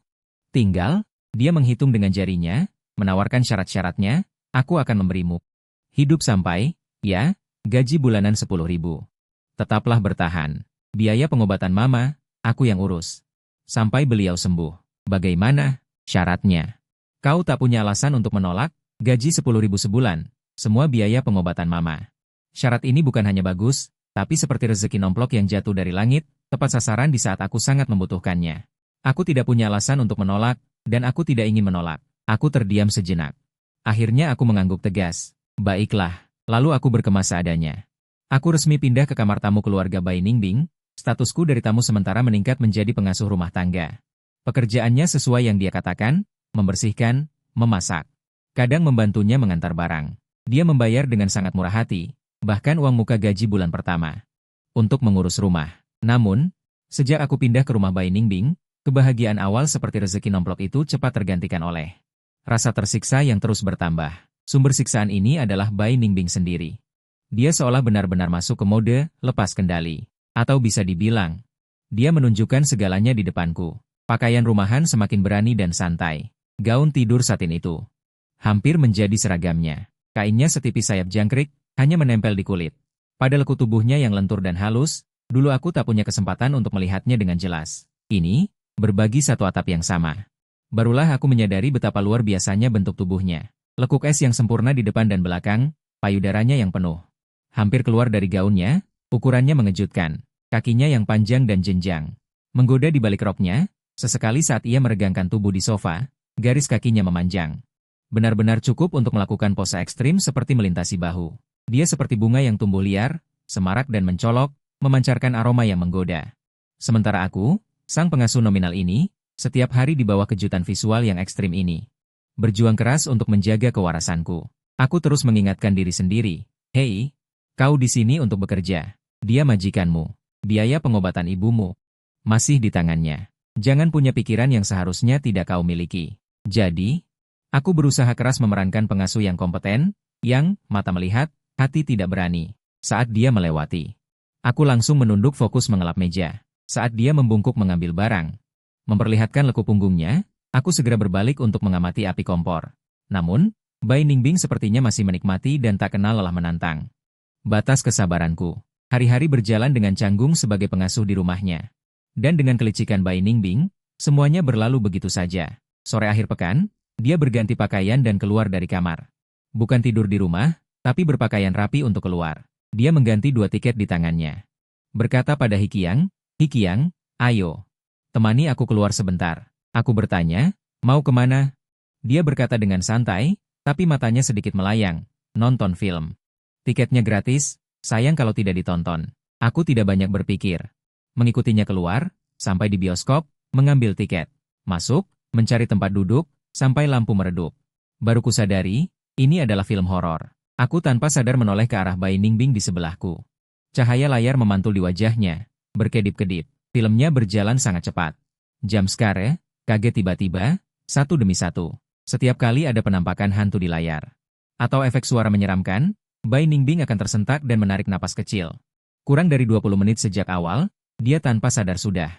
Tinggal, dia menghitung dengan jarinya, menawarkan syarat-syaratnya, aku akan memberimu. Hidup sampai, ya, gaji bulanan 10.000. Tetaplah bertahan. Biaya pengobatan mama, aku yang urus. Sampai beliau sembuh. Bagaimana syaratnya? Kau tak punya alasan untuk menolak, gaji 10.000 sebulan, semua biaya pengobatan mama. Syarat ini bukan hanya bagus, tapi seperti rezeki nomplok yang jatuh dari langit, tepat sasaran di saat aku sangat membutuhkannya. Aku tidak punya alasan untuk menolak, dan aku tidak ingin menolak. Aku terdiam sejenak. Akhirnya aku mengangguk tegas. Baiklah, lalu aku berkemas seadanya. Aku resmi pindah ke kamar tamu keluarga Bai Ningbing, statusku dari tamu sementara meningkat menjadi pengasuh rumah tangga. Pekerjaannya sesuai yang dia katakan, membersihkan, memasak. kadang membantunya mengantar barang. Dia membayar dengan sangat murah hati, bahkan uang muka gaji bulan pertama, untuk mengurus rumah. Namun, sejak aku pindah ke rumah Bai Ningbing, kebahagiaan awal seperti rezeki nomplok itu cepat tergantikan oleh rasa tersiksa yang terus bertambah. Sumber siksaan ini adalah Bai Ningbing sendiri. Dia seolah benar-benar masuk ke mode lepas kendali. Atau bisa dibilang, dia menunjukkan segalanya di depanku. Pakaian rumahan semakin berani dan santai. Gaun tidur satin itu hampir menjadi seragamnya. Kainnya setipis sayap jangkrik, hanya menempel di kulit. Pada lekuk tubuhnya yang lentur dan halus, dulu aku tak punya kesempatan untuk melihatnya dengan jelas. Ini, berbagi satu atap yang sama. Barulah aku menyadari betapa luar biasanya bentuk tubuhnya. Lekuk es yang sempurna di depan dan belakang, payudaranya yang penuh. Hampir keluar dari gaunnya, ukurannya mengejutkan. Kakinya yang panjang dan jenjang menggoda di balik roknya, sesekali saat ia meregangkan tubuh di sofa, garis kakinya memanjang. Benar-benar cukup untuk melakukan pose ekstrim seperti melintasi bahu. Dia seperti bunga yang tumbuh liar, semarak dan mencolok, memancarkan aroma yang menggoda. Sementara aku, sang pengasuh nominal ini, setiap hari di bawah kejutan visual yang ekstrim ini. Berjuang keras untuk menjaga kewarasanku. Aku terus mengingatkan diri sendiri, "Hei, kau di sini untuk bekerja. Dia majikanmu. Biaya pengobatan ibumu masih di tangannya. Jangan punya pikiran yang seharusnya tidak kau miliki." Jadi, aku berusaha keras memerankan pengasuh yang kompeten, yang mata melihat, hati tidak berani. Saat dia melewati, aku langsung menunduk fokus mengelap meja. Saat dia membungkuk mengambil barang, memperlihatkan lekuk punggungnya, aku segera berbalik untuk mengamati api kompor. Namun, Bai Ningbing sepertinya masih menikmati dan tak kenal lelah menantang. Batas kesabaranku. Hari-hari berjalan dengan canggung sebagai pengasuh di rumahnya. Dan dengan kelicikan Bai Ningbing, semuanya berlalu begitu saja. Sore akhir pekan, dia berganti pakaian dan keluar dari kamar. Bukan tidur di rumah, tapi berpakaian rapi untuk keluar. Dia mengganti 2 tiket di tangannya. Berkata pada Hikiang, "Hikiang, ayo, temani aku keluar sebentar." Aku bertanya, "Mau kemana?" Dia berkata dengan santai, tapi matanya sedikit melayang, "Nonton film. Tiketnya gratis, sayang kalau tidak ditonton." Aku tidak banyak berpikir. Mengikutinya keluar, sampai di bioskop, mengambil tiket. Masuk, mencari tempat duduk, sampai lampu meredup. Baru kusadari, ini adalah film horor. Aku tanpa sadar menoleh ke arah Bai Ningbing di sebelahku. Cahaya layar memantul di wajahnya, berkedip-kedip. Filmnya berjalan sangat cepat. Jumpscare, kaget tiba-tiba, satu demi satu. Setiap kali ada penampakan hantu di layar, atau efek suara menyeramkan, Bai Ningbing akan tersentak dan menarik napas kecil. Kurang dari 20 menit sejak awal, dia tanpa sadar sudah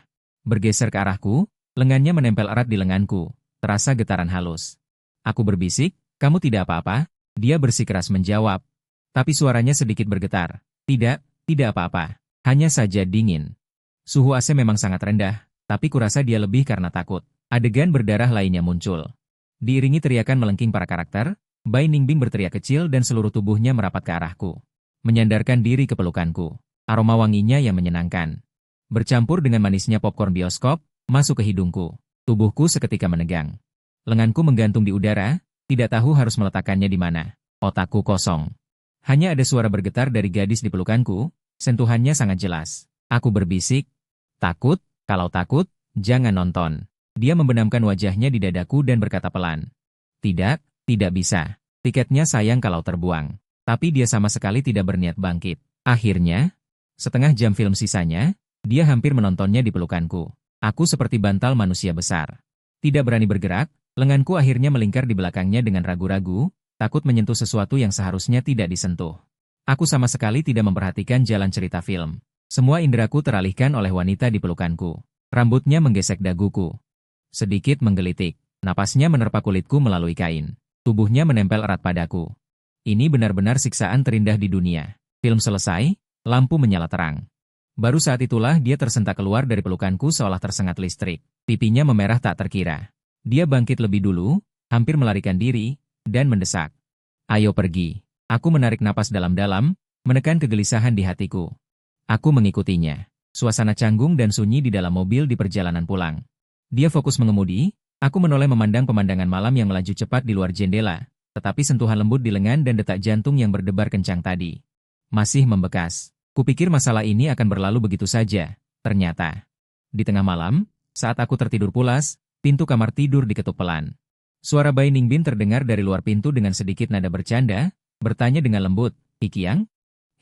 bergeser ke arahku, lengannya menempel erat di lenganku, terasa getaran halus. Aku berbisik, "Kamu tidak apa-apa?" Dia bersikeras menjawab, tapi suaranya sedikit bergetar. Tidak apa-apa. Hanya saja dingin." Suhu AC memang sangat rendah, tapi kurasa dia lebih karena takut. Adegan berdarah lainnya muncul. Diiringi teriakan melengking para karakter, Bai Ningbing berteriak kecil dan seluruh tubuhnya merapat ke arahku. Menyandarkan diri ke pelukanku. Aroma wanginya yang menyenangkan. Bercampur dengan manisnya popcorn bioskop, masuk ke hidungku. Tubuhku seketika menegang. Lenganku menggantung di udara, tidak tahu harus meletakkannya di mana. Otakku kosong. Hanya ada suara bergetar dari gadis di pelukanku, sentuhannya sangat jelas. Aku berbisik, "Takut? Kalau takut, jangan nonton." Dia membenamkan wajahnya di dadaku dan berkata pelan, Tidak bisa. Tiketnya sayang kalau terbuang." Tapi dia sama sekali tidak berniat bangkit. Akhirnya, setengah jam film sisanya, dia hampir menontonnya di pelukanku. Aku seperti bantal manusia besar. Tidak berani bergerak, lenganku akhirnya melingkar di belakangnya dengan ragu-ragu, takut menyentuh sesuatu yang seharusnya tidak disentuh. Aku sama sekali tidak memperhatikan jalan cerita film. Semua indraku teralihkan oleh wanita di pelukanku. Rambutnya menggesek daguku. Sedikit menggelitik. Napasnya menerpa kulitku melalui kain. Tubuhnya menempel erat padaku. Ini benar-benar siksaan terindah di dunia. Film selesai, lampu menyala terang. Baru saat itulah dia tersentak keluar dari pelukanku seolah tersengat listrik. Pipinya memerah tak terkira. Dia bangkit lebih dulu, hampir melarikan diri, dan mendesak. "Ayo pergi." Aku menarik napas dalam-dalam, menekan kegelisahan di hatiku. Aku mengikutinya. Suasana canggung dan sunyi di dalam mobil di perjalanan pulang. Dia fokus mengemudi, aku menoleh memandang pemandangan malam yang melaju cepat di luar jendela, tetapi sentuhan lembut di lengan dan detak jantung yang berdebar kencang tadi masih membekas. Kupikir masalah ini akan berlalu begitu saja, ternyata. Di tengah malam, saat aku tertidur pulas, pintu kamar tidur diketuk pelan. Suara Bai Ningbin terdengar dari luar pintu dengan sedikit nada bercanda, bertanya dengan lembut, Hikiang?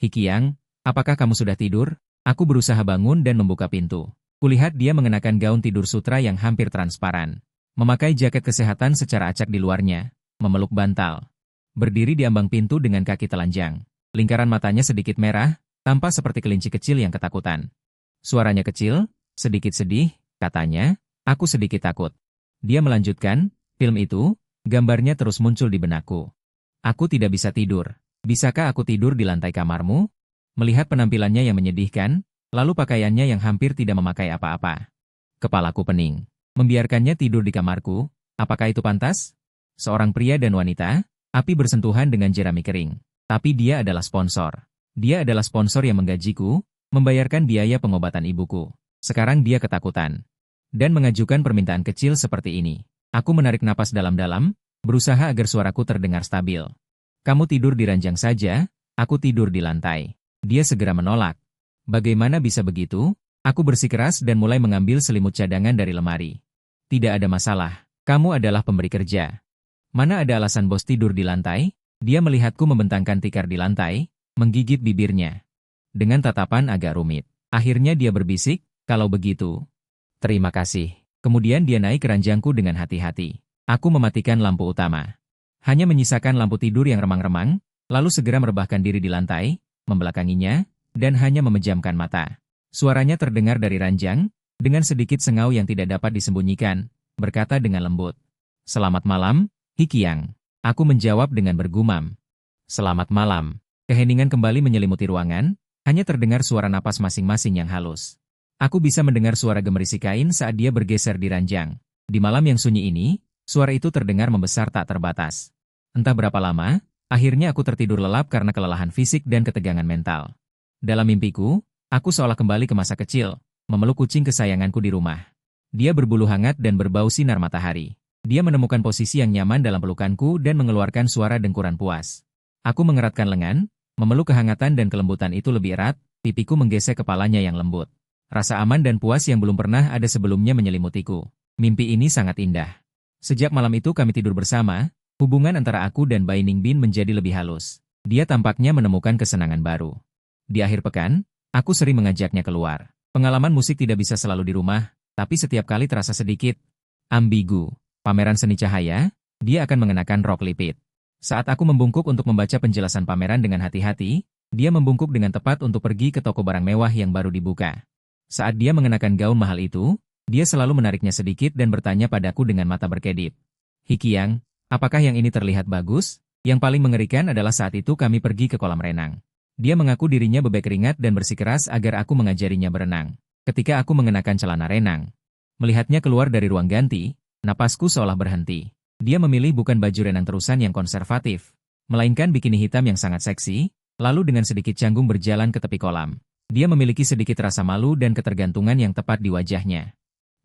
Hikiang, apakah kamu sudah tidur? Aku berusaha bangun dan membuka pintu. Kulihat dia mengenakan gaun tidur sutra yang hampir transparan. Memakai jaket kesehatan secara acak di luarnya, memeluk bantal. Berdiri di ambang pintu dengan kaki telanjang. Lingkaran matanya sedikit merah, tampak seperti kelinci kecil yang ketakutan. Suaranya kecil, sedikit sedih, katanya, aku sedikit takut. Dia melanjutkan, film itu, gambarnya terus muncul di benakku. Aku tidak bisa tidur. Bisakah aku tidur di lantai kamarmu? Melihat penampilannya yang menyedihkan, lalu pakaiannya yang hampir tidak memakai apa-apa. Kepalaku pening. Membiarkannya tidur di kamarku, apakah itu pantas? Seorang pria dan wanita, api bersentuhan dengan jerami kering. Tapi dia adalah sponsor. Dia adalah sponsor yang menggajiku, membayarkan biaya pengobatan ibuku. Sekarang dia ketakutan. Dan mengajukan permintaan kecil seperti ini. Aku menarik napas dalam-dalam, berusaha agar suaraku terdengar stabil. Kamu tidur di ranjang saja, aku tidur di lantai. Dia segera menolak. Bagaimana bisa begitu? Aku bersikeras dan mulai mengambil selimut cadangan dari lemari. Tidak ada masalah, kamu adalah pemberi kerja. Mana ada alasan bos tidur di lantai? Dia melihatku membentangkan tikar di lantai, menggigit bibirnya. Dengan tatapan agak rumit. Akhirnya dia berbisik, kalau begitu. Terima kasih. Kemudian dia naik ke ranjangku dengan hati-hati. Aku mematikan lampu utama. Hanya menyisakan lampu tidur yang remang-remang, lalu segera merebahkan diri di lantai, membelakanginya, dan hanya memejamkan mata. Suaranya terdengar dari ranjang, dengan sedikit sengau yang tidak dapat disembunyikan, berkata dengan lembut. Selamat malam, Hikiang. Aku menjawab dengan bergumam. Selamat malam. Keheningan kembali menyelimuti ruangan, hanya terdengar suara napas masing-masing yang halus. Aku bisa mendengar suara gemerisik kain saat dia bergeser di ranjang. Di malam yang sunyi ini, suara itu terdengar membesar tak terbatas. Entah berapa lama, akhirnya aku tertidur lelap karena kelelahan fisik dan ketegangan mental. Dalam mimpiku, aku seolah kembali ke masa kecil, memeluk kucing kesayanganku di rumah. Dia berbulu hangat dan berbau sinar matahari. Dia menemukan posisi yang nyaman dalam pelukanku dan mengeluarkan suara dengkuran puas. Aku mengeratkan lengan, memeluk kehangatan dan kelembutan itu lebih erat, pipiku menggesek kepalanya yang lembut. Rasa aman dan puas yang belum pernah ada sebelumnya menyelimutiku. Mimpi ini sangat indah. Sejak malam itu kami tidur bersama, hubungan antara aku dan Bai Ningbin menjadi lebih halus. Dia tampaknya menemukan kesenangan baru. Di akhir pekan, aku sering mengajaknya keluar. Pengalaman musik tidak bisa selalu di rumah, tapi setiap kali terasa sedikit ambigu. Pameran seni cahaya, dia akan mengenakan rok lipit. Saat aku membungkuk untuk membaca penjelasan pameran dengan hati-hati, dia membungkuk dengan tepat untuk pergi ke toko barang mewah yang baru dibuka. Saat dia mengenakan gaun mahal itu, dia selalu menariknya sedikit dan bertanya padaku dengan mata berkedip. Hikiang, apakah yang ini terlihat bagus? Yang paling mengerikan adalah saat itu kami pergi ke kolam renang. Dia mengaku dirinya bebek keringat dan bersikeras agar aku mengajarinya berenang. Ketika aku mengenakan celana renang, melihatnya keluar dari ruang ganti, napasku seolah berhenti. Dia memilih bukan baju renang terusan yang konservatif, melainkan bikini hitam yang sangat seksi, lalu dengan sedikit canggung berjalan ke tepi kolam. Dia memiliki sedikit rasa malu dan ketergantungan yang tepat di wajahnya.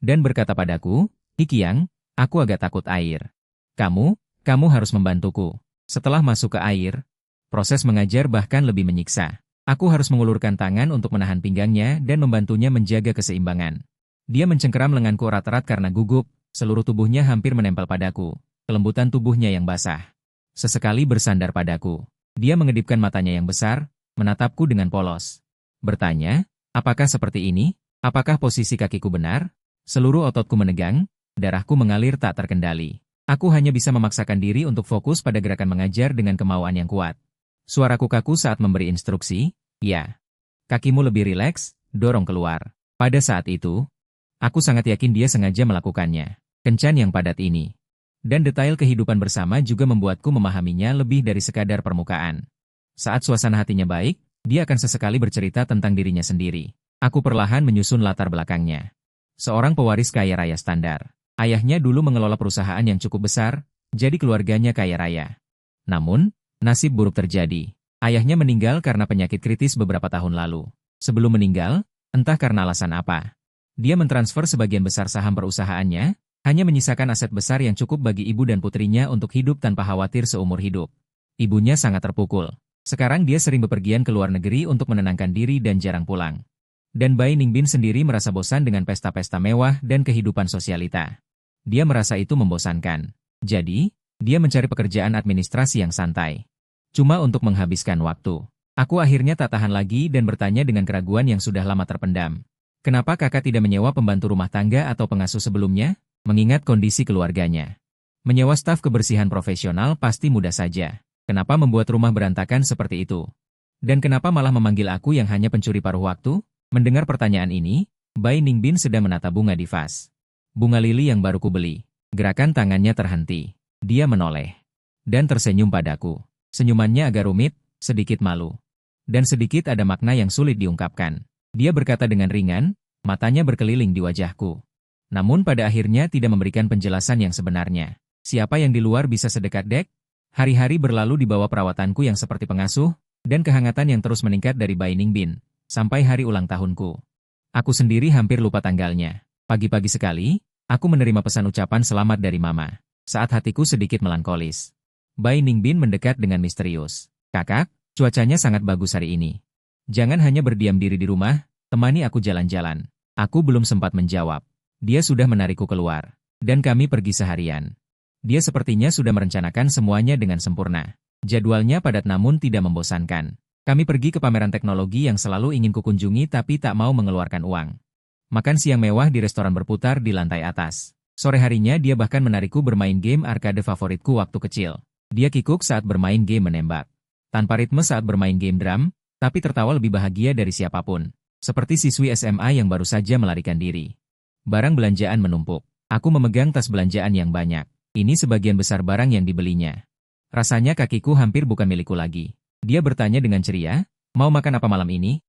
Dan berkata padaku, Hikiang, aku agak takut air. Kamu harus membantuku. Setelah masuk ke air, proses mengajar bahkan lebih menyiksa. Aku harus mengulurkan tangan untuk menahan pinggangnya dan membantunya menjaga keseimbangan. Dia mencengkeram lenganku erat-erat karena gugup, seluruh tubuhnya hampir menempel padaku, kelembutan tubuhnya yang basah. Sesekali bersandar padaku. Dia mengedipkan matanya yang besar, menatapku dengan polos. Bertanya, apakah seperti ini? Apakah posisi kakiku benar? Seluruh ototku menegang, darahku mengalir tak terkendali. Aku hanya bisa memaksakan diri untuk fokus pada gerakan mengajar dengan kemauan yang kuat. Suaraku kaku saat memberi instruksi, ya. Kakimu lebih rileks, dorong keluar. Pada saat itu, aku sangat yakin dia sengaja melakukannya. Kencan yang padat ini. Dan detail kehidupan bersama juga membuatku memahaminya lebih dari sekadar permukaan. Saat suasana hatinya baik, dia akan sesekali bercerita tentang dirinya sendiri. Aku perlahan menyusun latar belakangnya. Seorang pewaris kaya raya standar. Ayahnya dulu mengelola perusahaan yang cukup besar, jadi keluarganya kaya raya. Namun, nasib buruk terjadi. Ayahnya meninggal karena penyakit kritis beberapa tahun lalu. Sebelum meninggal, entah karena alasan apa, dia mentransfer sebagian besar saham perusahaannya, hanya menyisakan aset besar yang cukup bagi ibu dan putrinya untuk hidup tanpa khawatir seumur hidup. Ibunya sangat terpukul. Sekarang dia sering bepergian ke luar negeri untuk menenangkan diri dan jarang pulang. Dan Bai Ningbin sendiri merasa bosan dengan pesta-pesta mewah dan kehidupan sosialita. Dia merasa itu membosankan. Jadi, dia mencari pekerjaan administrasi yang santai. Cuma untuk menghabiskan waktu. Aku akhirnya tak tahan lagi dan bertanya dengan keraguan yang sudah lama terpendam. Kenapa kakak tidak menyewa pembantu rumah tangga atau pengasuh sebelumnya? Mengingat kondisi keluarganya. Menyewa staf kebersihan profesional pasti mudah saja. Kenapa membuat rumah berantakan seperti itu? Dan kenapa malah memanggil aku yang hanya pencuri paruh waktu? Mendengar pertanyaan ini, Bai Ningbin sedang menata bunga di vas. Bunga lili yang baru kubeli. Gerakan tangannya terhenti. Dia menoleh. Dan tersenyum padaku. Senyumannya agak rumit, sedikit malu. Dan sedikit ada makna yang sulit diungkapkan. Dia berkata dengan ringan, matanya berkeliling di wajahku. Namun pada akhirnya tidak memberikan penjelasan yang sebenarnya. Siapa yang di luar bisa sedekat Dek? Hari-hari berlalu di bawah perawatanku yang seperti pengasuh, dan kehangatan yang terus meningkat dari Bai Ningbin, sampai hari ulang tahunku. Aku sendiri hampir lupa tanggalnya. Pagi-pagi sekali, aku menerima pesan ucapan selamat dari Mama. Saat hatiku sedikit melankolis. Bai Ningbin mendekat dengan misterius. Kakak, cuacanya sangat bagus hari ini. Jangan hanya berdiam diri di rumah, temani aku jalan-jalan. Aku belum sempat menjawab. Dia sudah menarikku keluar. Dan kami pergi seharian. Dia sepertinya sudah merencanakan semuanya dengan sempurna. Jadwalnya padat namun tidak membosankan. Kami pergi ke pameran teknologi yang selalu ingin kukunjungi tapi tak mau mengeluarkan uang. Makan siang mewah di restoran berputar di lantai atas. Sore harinya dia bahkan menarikku bermain game arcade favoritku waktu kecil. Dia kikuk saat bermain game menembak. Tanpa ritme saat bermain game drum, tapi tertawa lebih bahagia dari siapapun. Seperti siswi SMA yang baru saja melarikan diri. Barang belanjaan menumpuk. Aku memegang tas belanjaan yang banyak. Ini sebagian besar barang yang dibelinya. Rasanya kakiku hampir bukan milikku lagi. Dia bertanya dengan ceria, mau makan apa malam ini?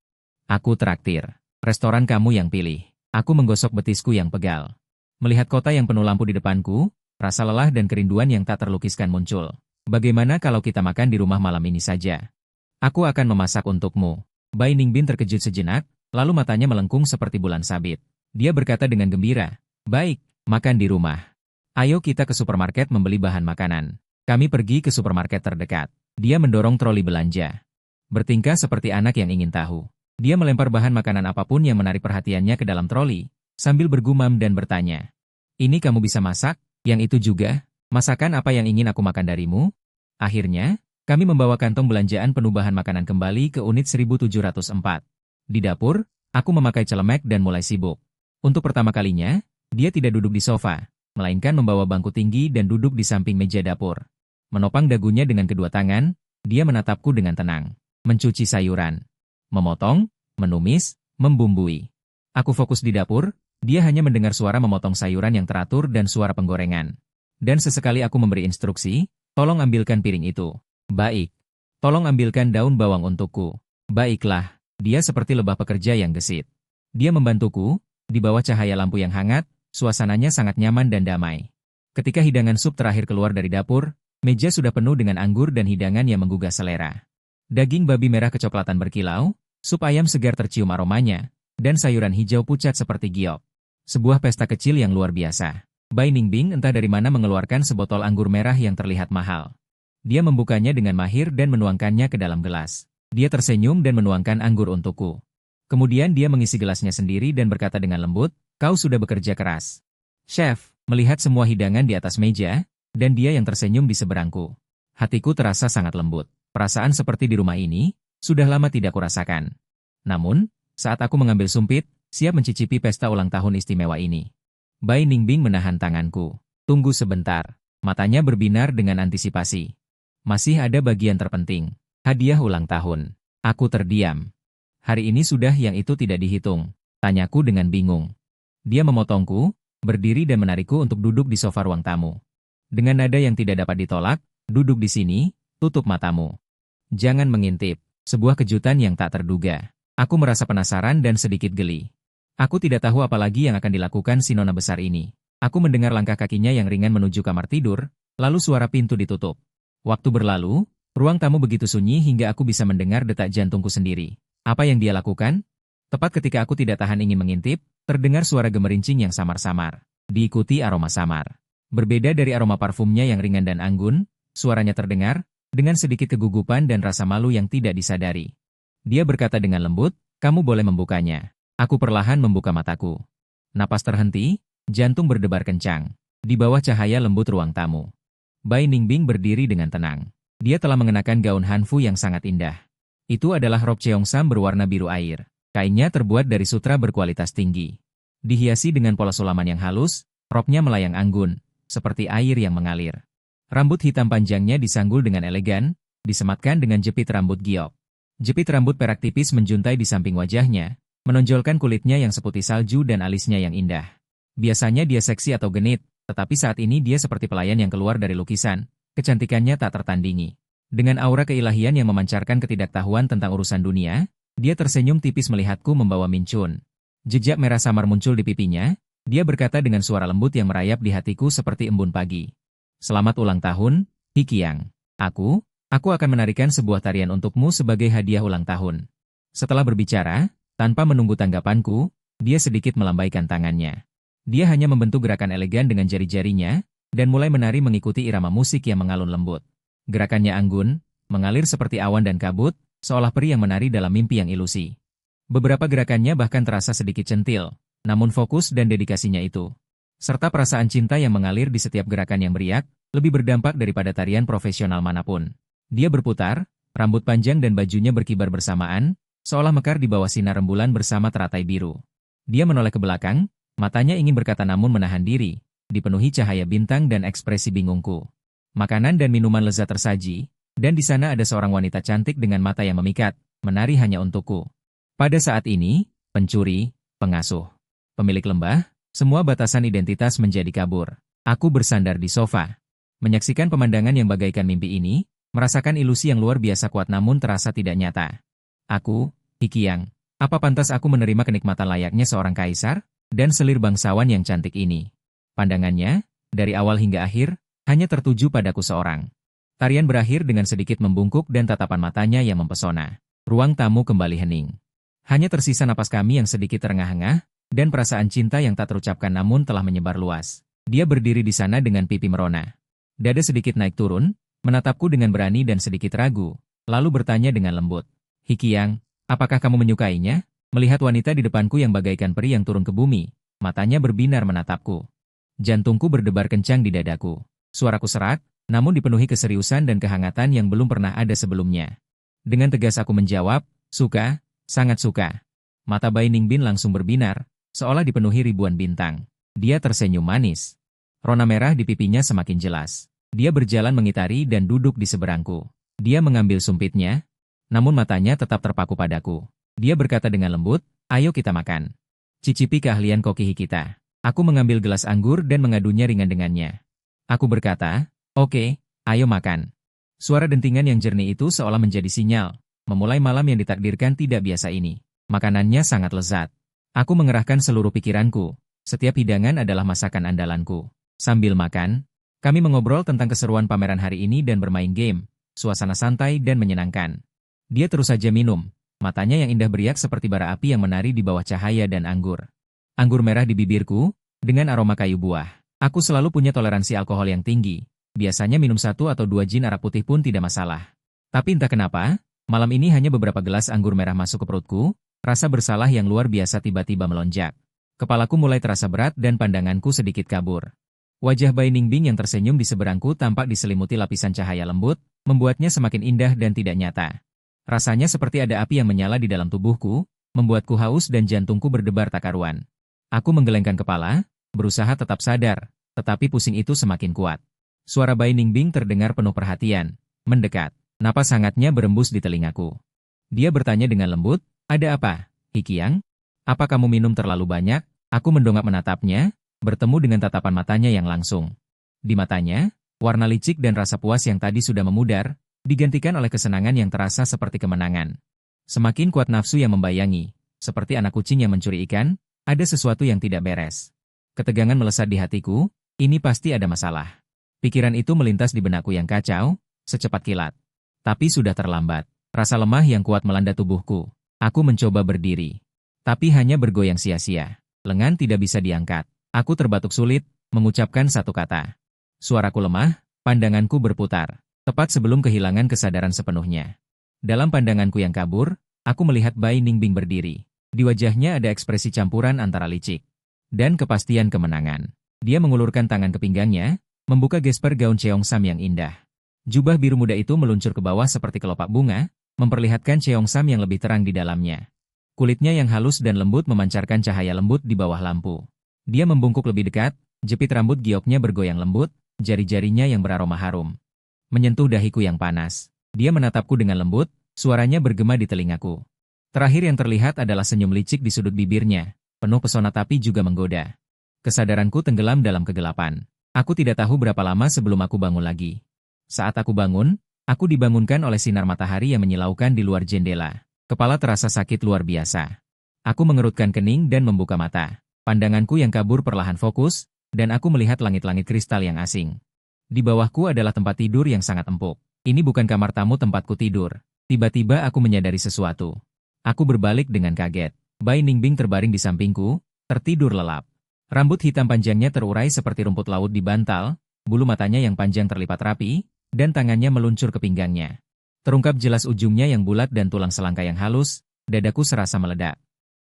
Aku traktir. Restoran kamu yang pilih. Aku menggosok betisku yang pegal. Melihat kota yang penuh lampu di depanku, rasa lelah dan kerinduan yang tak terlukiskan muncul. Bagaimana kalau kita makan di rumah malam ini saja? Aku akan memasak untukmu. Bai Ningbin terkejut sejenak, lalu matanya melengkung seperti bulan sabit. Dia berkata dengan gembira, baik, makan di rumah. Ayo kita ke supermarket membeli bahan makanan. Kami pergi ke supermarket terdekat. Dia mendorong troli belanja. Bertingkah seperti anak yang ingin tahu. Dia melempar bahan makanan apapun yang menarik perhatiannya ke dalam troli, sambil bergumam dan bertanya. Ini kamu bisa masak? Yang itu juga? Masakan apa yang ingin aku makan darimu? Akhirnya, kami membawa kantong belanjaan penuh bahan makanan kembali ke unit 1704. Di dapur, aku memakai celemek dan mulai sibuk. Untuk pertama kalinya, dia tidak duduk di sofa, melainkan membawa bangku tinggi dan duduk di samping meja dapur. Menopang dagunya dengan kedua tangan, dia menatapku dengan tenang. Mencuci sayuran. Memotong, menumis, membumbui. Aku fokus di dapur, dia hanya mendengar suara memotong sayuran yang teratur dan suara penggorengan. Dan sesekali aku memberi instruksi, tolong ambilkan piring itu. Baik. Tolong ambilkan daun bawang untukku. Baiklah, dia seperti lebah pekerja yang gesit. Dia membantuku, di bawah cahaya lampu yang hangat, suasananya sangat nyaman dan damai. Ketika hidangan sup terakhir keluar dari dapur, meja sudah penuh dengan anggur dan hidangan yang menggugah selera. Daging babi merah kecoklatan berkilau, sup ayam segar tercium aromanya, dan sayuran hijau pucat seperti giok. Sebuah pesta kecil yang luar biasa. Bai Ningbin entah dari mana mengeluarkan sebotol anggur merah yang terlihat mahal. Dia membukanya dengan mahir dan menuangkannya ke dalam gelas. Dia tersenyum dan menuangkan anggur untukku. Kemudian dia mengisi gelasnya sendiri dan berkata dengan lembut, kau sudah bekerja keras. Chef, melihat semua hidangan di atas meja, dan dia yang tersenyum di seberangku. Hatiku terasa sangat lembut. Perasaan seperti di rumah ini, sudah lama tidak kurasakan. Namun, saat aku mengambil sumpit, siap mencicipi pesta ulang tahun istimewa ini. Bai Ningbin menahan tanganku. Tunggu sebentar. Matanya berbinar dengan antisipasi. Masih ada bagian terpenting. Hadiah ulang tahun. Aku terdiam. Hari ini sudah yang itu tidak dihitung. Tanyaku dengan bingung. Dia memotongku, berdiri dan menarikku untuk duduk di sofa ruang tamu. Dengan nada yang tidak dapat ditolak, duduk di sini, tutup matamu. Jangan mengintip. Sebuah kejutan yang tak terduga. Aku merasa penasaran dan sedikit geli. Aku tidak tahu apa lagi yang akan dilakukan si nona besar ini. Aku mendengar langkah kakinya yang ringan menuju kamar tidur, lalu suara pintu ditutup. Waktu berlalu, ruang tamu begitu sunyi hingga aku bisa mendengar detak jantungku sendiri. Apa yang dia lakukan? Tepat ketika aku tidak tahan ingin mengintip, terdengar suara gemerincing yang samar-samar. Diikuti aroma samar. Berbeda dari aroma parfumnya yang ringan dan anggun, suaranya terdengar, dengan sedikit kegugupan dan rasa malu yang tidak disadari. Dia berkata dengan lembut, kamu boleh membukanya. Aku perlahan membuka mataku. Napas terhenti, jantung berdebar kencang. Di bawah cahaya lembut ruang tamu. Bai Ningbing berdiri dengan tenang. Dia telah mengenakan gaun hanfu yang sangat indah. Itu adalah rob cheongsam berwarna biru air. Kainnya terbuat dari sutra berkualitas tinggi. Dihiasi dengan pola sulaman yang halus, robnya melayang anggun, seperti air yang mengalir. Rambut hitam panjangnya disanggul dengan elegan, disematkan dengan jepit rambut giok. Jepit rambut perak tipis menjuntai di samping wajahnya, menonjolkan kulitnya yang seputih salju dan alisnya yang indah. Biasanya dia seksi atau genit, tetapi saat ini dia seperti pelayan yang keluar dari lukisan. Kecantikannya tak tertandingi. Dengan aura keilahian yang memancarkan ketidaktahuan tentang urusan dunia, dia tersenyum tipis melihatku membawa Min Chun. Jejak merah samar muncul di pipinya, dia berkata dengan suara lembut yang merayap di hatiku seperti embun pagi. Selamat ulang tahun, Hikiang. Aku akan menarikan sebuah tarian untukmu sebagai hadiah ulang tahun. Setelah berbicara, tanpa menunggu tanggapanku, dia sedikit melambaikan tangannya. Dia hanya membentuk gerakan elegan dengan jari-jarinya, dan mulai menari mengikuti irama musik yang mengalun lembut. Gerakannya anggun, mengalir seperti awan dan kabut, seolah peri yang menari dalam mimpi yang ilusi. Beberapa gerakannya bahkan terasa sedikit centil, namun fokus dan dedikasinya itu, serta perasaan cinta yang mengalir di setiap gerakan yang beriak, lebih berdampak daripada tarian profesional manapun. Dia berputar, rambut panjang dan bajunya berkibar bersamaan, seolah mekar di bawah sinar rembulan bersama teratai biru. Dia menoleh ke belakang, matanya ingin berkata namun menahan diri, dipenuhi cahaya bintang dan ekspresi bingungku. Makanan dan minuman lezat tersaji, dan di sana ada seorang wanita cantik dengan mata yang memikat, menari hanya untukku. Pada saat ini, pencuri, pengasuh, pemilik lembah, semua batasan identitas menjadi kabur. Aku bersandar di sofa, menyaksikan pemandangan yang bagaikan mimpi ini, merasakan ilusi yang luar biasa kuat namun terasa tidak nyata. Aku, Hikiang, apa pantas aku menerima kenikmatan layaknya seorang kaisar, dan selir bangsawan yang cantik ini? Pandangannya, dari awal hingga akhir, hanya tertuju padaku seorang. Tarian berakhir dengan sedikit membungkuk dan tatapan matanya yang mempesona. Ruang tamu kembali hening. Hanya tersisa napas kami yang sedikit terengah-engah, dan perasaan cinta yang tak terucapkan namun telah menyebar luas. Dia berdiri di sana dengan pipi merona. Dada sedikit naik turun, menatapku dengan berani dan sedikit ragu, lalu bertanya dengan lembut. Hikiang, apakah kamu menyukainya? Melihat wanita di depanku yang bagaikan peri yang turun ke bumi, matanya berbinar menatapku. Jantungku berdebar kencang di dadaku. Suaraku serak, namun dipenuhi keseriusan dan kehangatan yang belum pernah ada sebelumnya. Dengan tegas aku menjawab, suka, sangat suka. Mata Bai Ningbing langsung berbinar, seolah dipenuhi ribuan bintang. Dia tersenyum manis. Rona merah di pipinya semakin jelas. Dia berjalan mengitari dan duduk di seberangku. Dia mengambil sumpitnya, namun matanya tetap terpaku padaku. Dia berkata dengan lembut, ayo kita makan. Cicipi keahlian kokihi kita. Aku mengambil gelas anggur dan mengadunya ringan dengannya. Aku berkata, oke, ayo makan. Suara dentingan yang jernih itu seolah menjadi sinyal, memulai malam yang ditakdirkan tidak biasa ini. Makanannya sangat lezat. Aku mengerahkan seluruh pikiranku, setiap hidangan adalah masakan andalanku. Sambil makan, kami mengobrol tentang keseruan pameran hari ini dan bermain game, suasana santai dan menyenangkan. Dia terus saja minum, matanya yang indah beriak seperti bara api yang menari di bawah cahaya dan anggur. Anggur merah di bibirku, dengan aroma kayu buah. Aku selalu punya toleransi alkohol yang tinggi. Biasanya minum 1 atau 2 jin arak putih pun tidak masalah. Tapi entah kenapa, malam ini hanya beberapa gelas anggur merah masuk ke perutku, rasa bersalah yang luar biasa tiba-tiba melonjak. Kepalaku mulai terasa berat dan pandanganku sedikit kabur. Wajah Bai Ningbing yang tersenyum di seberangku tampak diselimuti lapisan cahaya lembut, membuatnya semakin indah dan tidak nyata. Rasanya seperti ada api yang menyala di dalam tubuhku, membuatku haus dan jantungku berdebar tak karuan. Aku menggelengkan kepala, berusaha tetap sadar, tetapi pusing itu semakin kuat. Suara Bai Ningbing terdengar penuh perhatian, mendekat. Napas hangatnya berembus di telingaku. Dia bertanya dengan lembut, ada apa, Hikiang? Apa kamu minum terlalu banyak? Aku mendongak menatapnya, bertemu dengan tatapan matanya yang langsung. Di matanya, warna licik dan rasa puas yang tadi sudah memudar, digantikan oleh kesenangan yang terasa seperti kemenangan. Semakin kuat nafsu yang membayangi, seperti anak kucing yang mencuri ikan, ada sesuatu yang tidak beres. Ketegangan melesat di hatiku, ini pasti ada masalah. Pikiran itu melintas di benakku yang kacau, secepat kilat. Tapi sudah terlambat. Rasa lemah yang kuat melanda tubuhku. Aku mencoba berdiri. Tapi hanya bergoyang sia-sia. Lengan tidak bisa diangkat. Aku terbatuk sulit, mengucapkan satu kata. Suaraku lemah, pandanganku berputar. Tepat sebelum kehilangan kesadaran sepenuhnya. Dalam pandanganku yang kabur, aku melihat Bai Ningbing berdiri. Di wajahnya ada ekspresi campuran antara licik dan kepastian kemenangan. Dia mengulurkan tangan ke pinggangnya, membuka gesper gaun Cheongsam yang indah. Jubah biru muda itu meluncur ke bawah seperti kelopak bunga, memperlihatkan Cheongsam yang lebih terang di dalamnya. Kulitnya yang halus dan lembut memancarkan cahaya lembut di bawah lampu. Dia membungkuk lebih dekat, jepit rambut gioknya bergoyang lembut, jari-jarinya yang beraroma harum menyentuh dahiku yang panas. Dia menatapku dengan lembut, suaranya bergema di telingaku. Terakhir yang terlihat adalah senyum licik di sudut bibirnya, penuh pesona tapi juga menggoda. Kesadaranku tenggelam dalam kegelapan. Aku tidak tahu berapa lama sebelum aku bangun lagi. Saat aku bangun, aku dibangunkan oleh sinar matahari yang menyilaukan di luar jendela. Kepala terasa sakit luar biasa. Aku mengerutkan kening dan membuka mata. Pandanganku yang kabur perlahan fokus, dan aku melihat langit-langit kristal yang asing. Di bawahku adalah tempat tidur yang sangat empuk. Ini bukan kamar tamu tempatku tidur. Tiba-tiba aku menyadari sesuatu. Aku berbalik dengan kaget. Bai Ningbing terbaring di sampingku, tertidur lelap. Rambut hitam panjangnya terurai seperti rumput laut di bantal, bulu matanya yang panjang terlipat rapi, dan tangannya meluncur ke pinggangnya. Terungkap jelas ujungnya yang bulat dan tulang selangka yang halus, dadaku serasa meledak.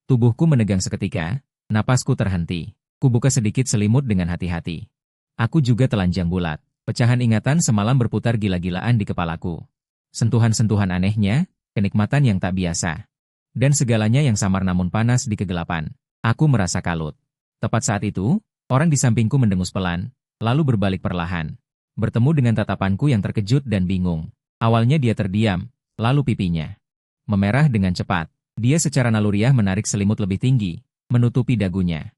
Tubuhku menegang seketika, napasku terhenti. Kubuka sedikit selimut dengan hati-hati. Aku juga telanjang bulat. Pecahan ingatan semalam berputar gila-gilaan di kepalaku. Sentuhan-sentuhan anehnya, kenikmatan yang tak biasa. Dan segalanya yang samar namun panas di kegelapan. Aku merasa kalut. Tepat saat itu, orang di sampingku mendengus pelan, lalu berbalik perlahan. Bertemu dengan tatapanku yang terkejut dan bingung. Awalnya dia terdiam, lalu pipinya memerah dengan cepat. Dia secara naluriah menarik selimut lebih tinggi, menutupi dagunya.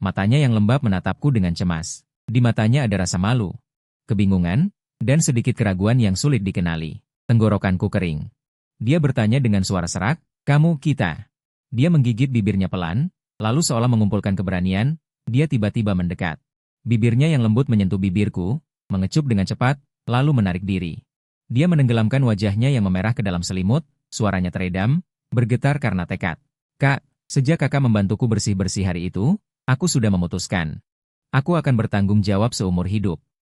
Matanya yang lembab menatapku dengan cemas. Di matanya ada rasa malu, kebingungan, dan sedikit keraguan yang sulit dikenali. Tenggorokanku kering. Dia bertanya dengan suara serak, "Kamu, kita?" Dia menggigit bibirnya pelan, lalu seolah mengumpulkan keberanian, dia tiba-tiba mendekat. Bibirnya yang lembut menyentuh bibirku, mengecup dengan cepat, lalu menarik diri. Dia menenggelamkan wajahnya yang memerah ke dalam selimut, suaranya teredam, bergetar karena tekad. "Kak, sejak kakak membantuku bersih-bersih hari itu, aku sudah memutuskan. Aku akan bertanggung jawab seumur hidup.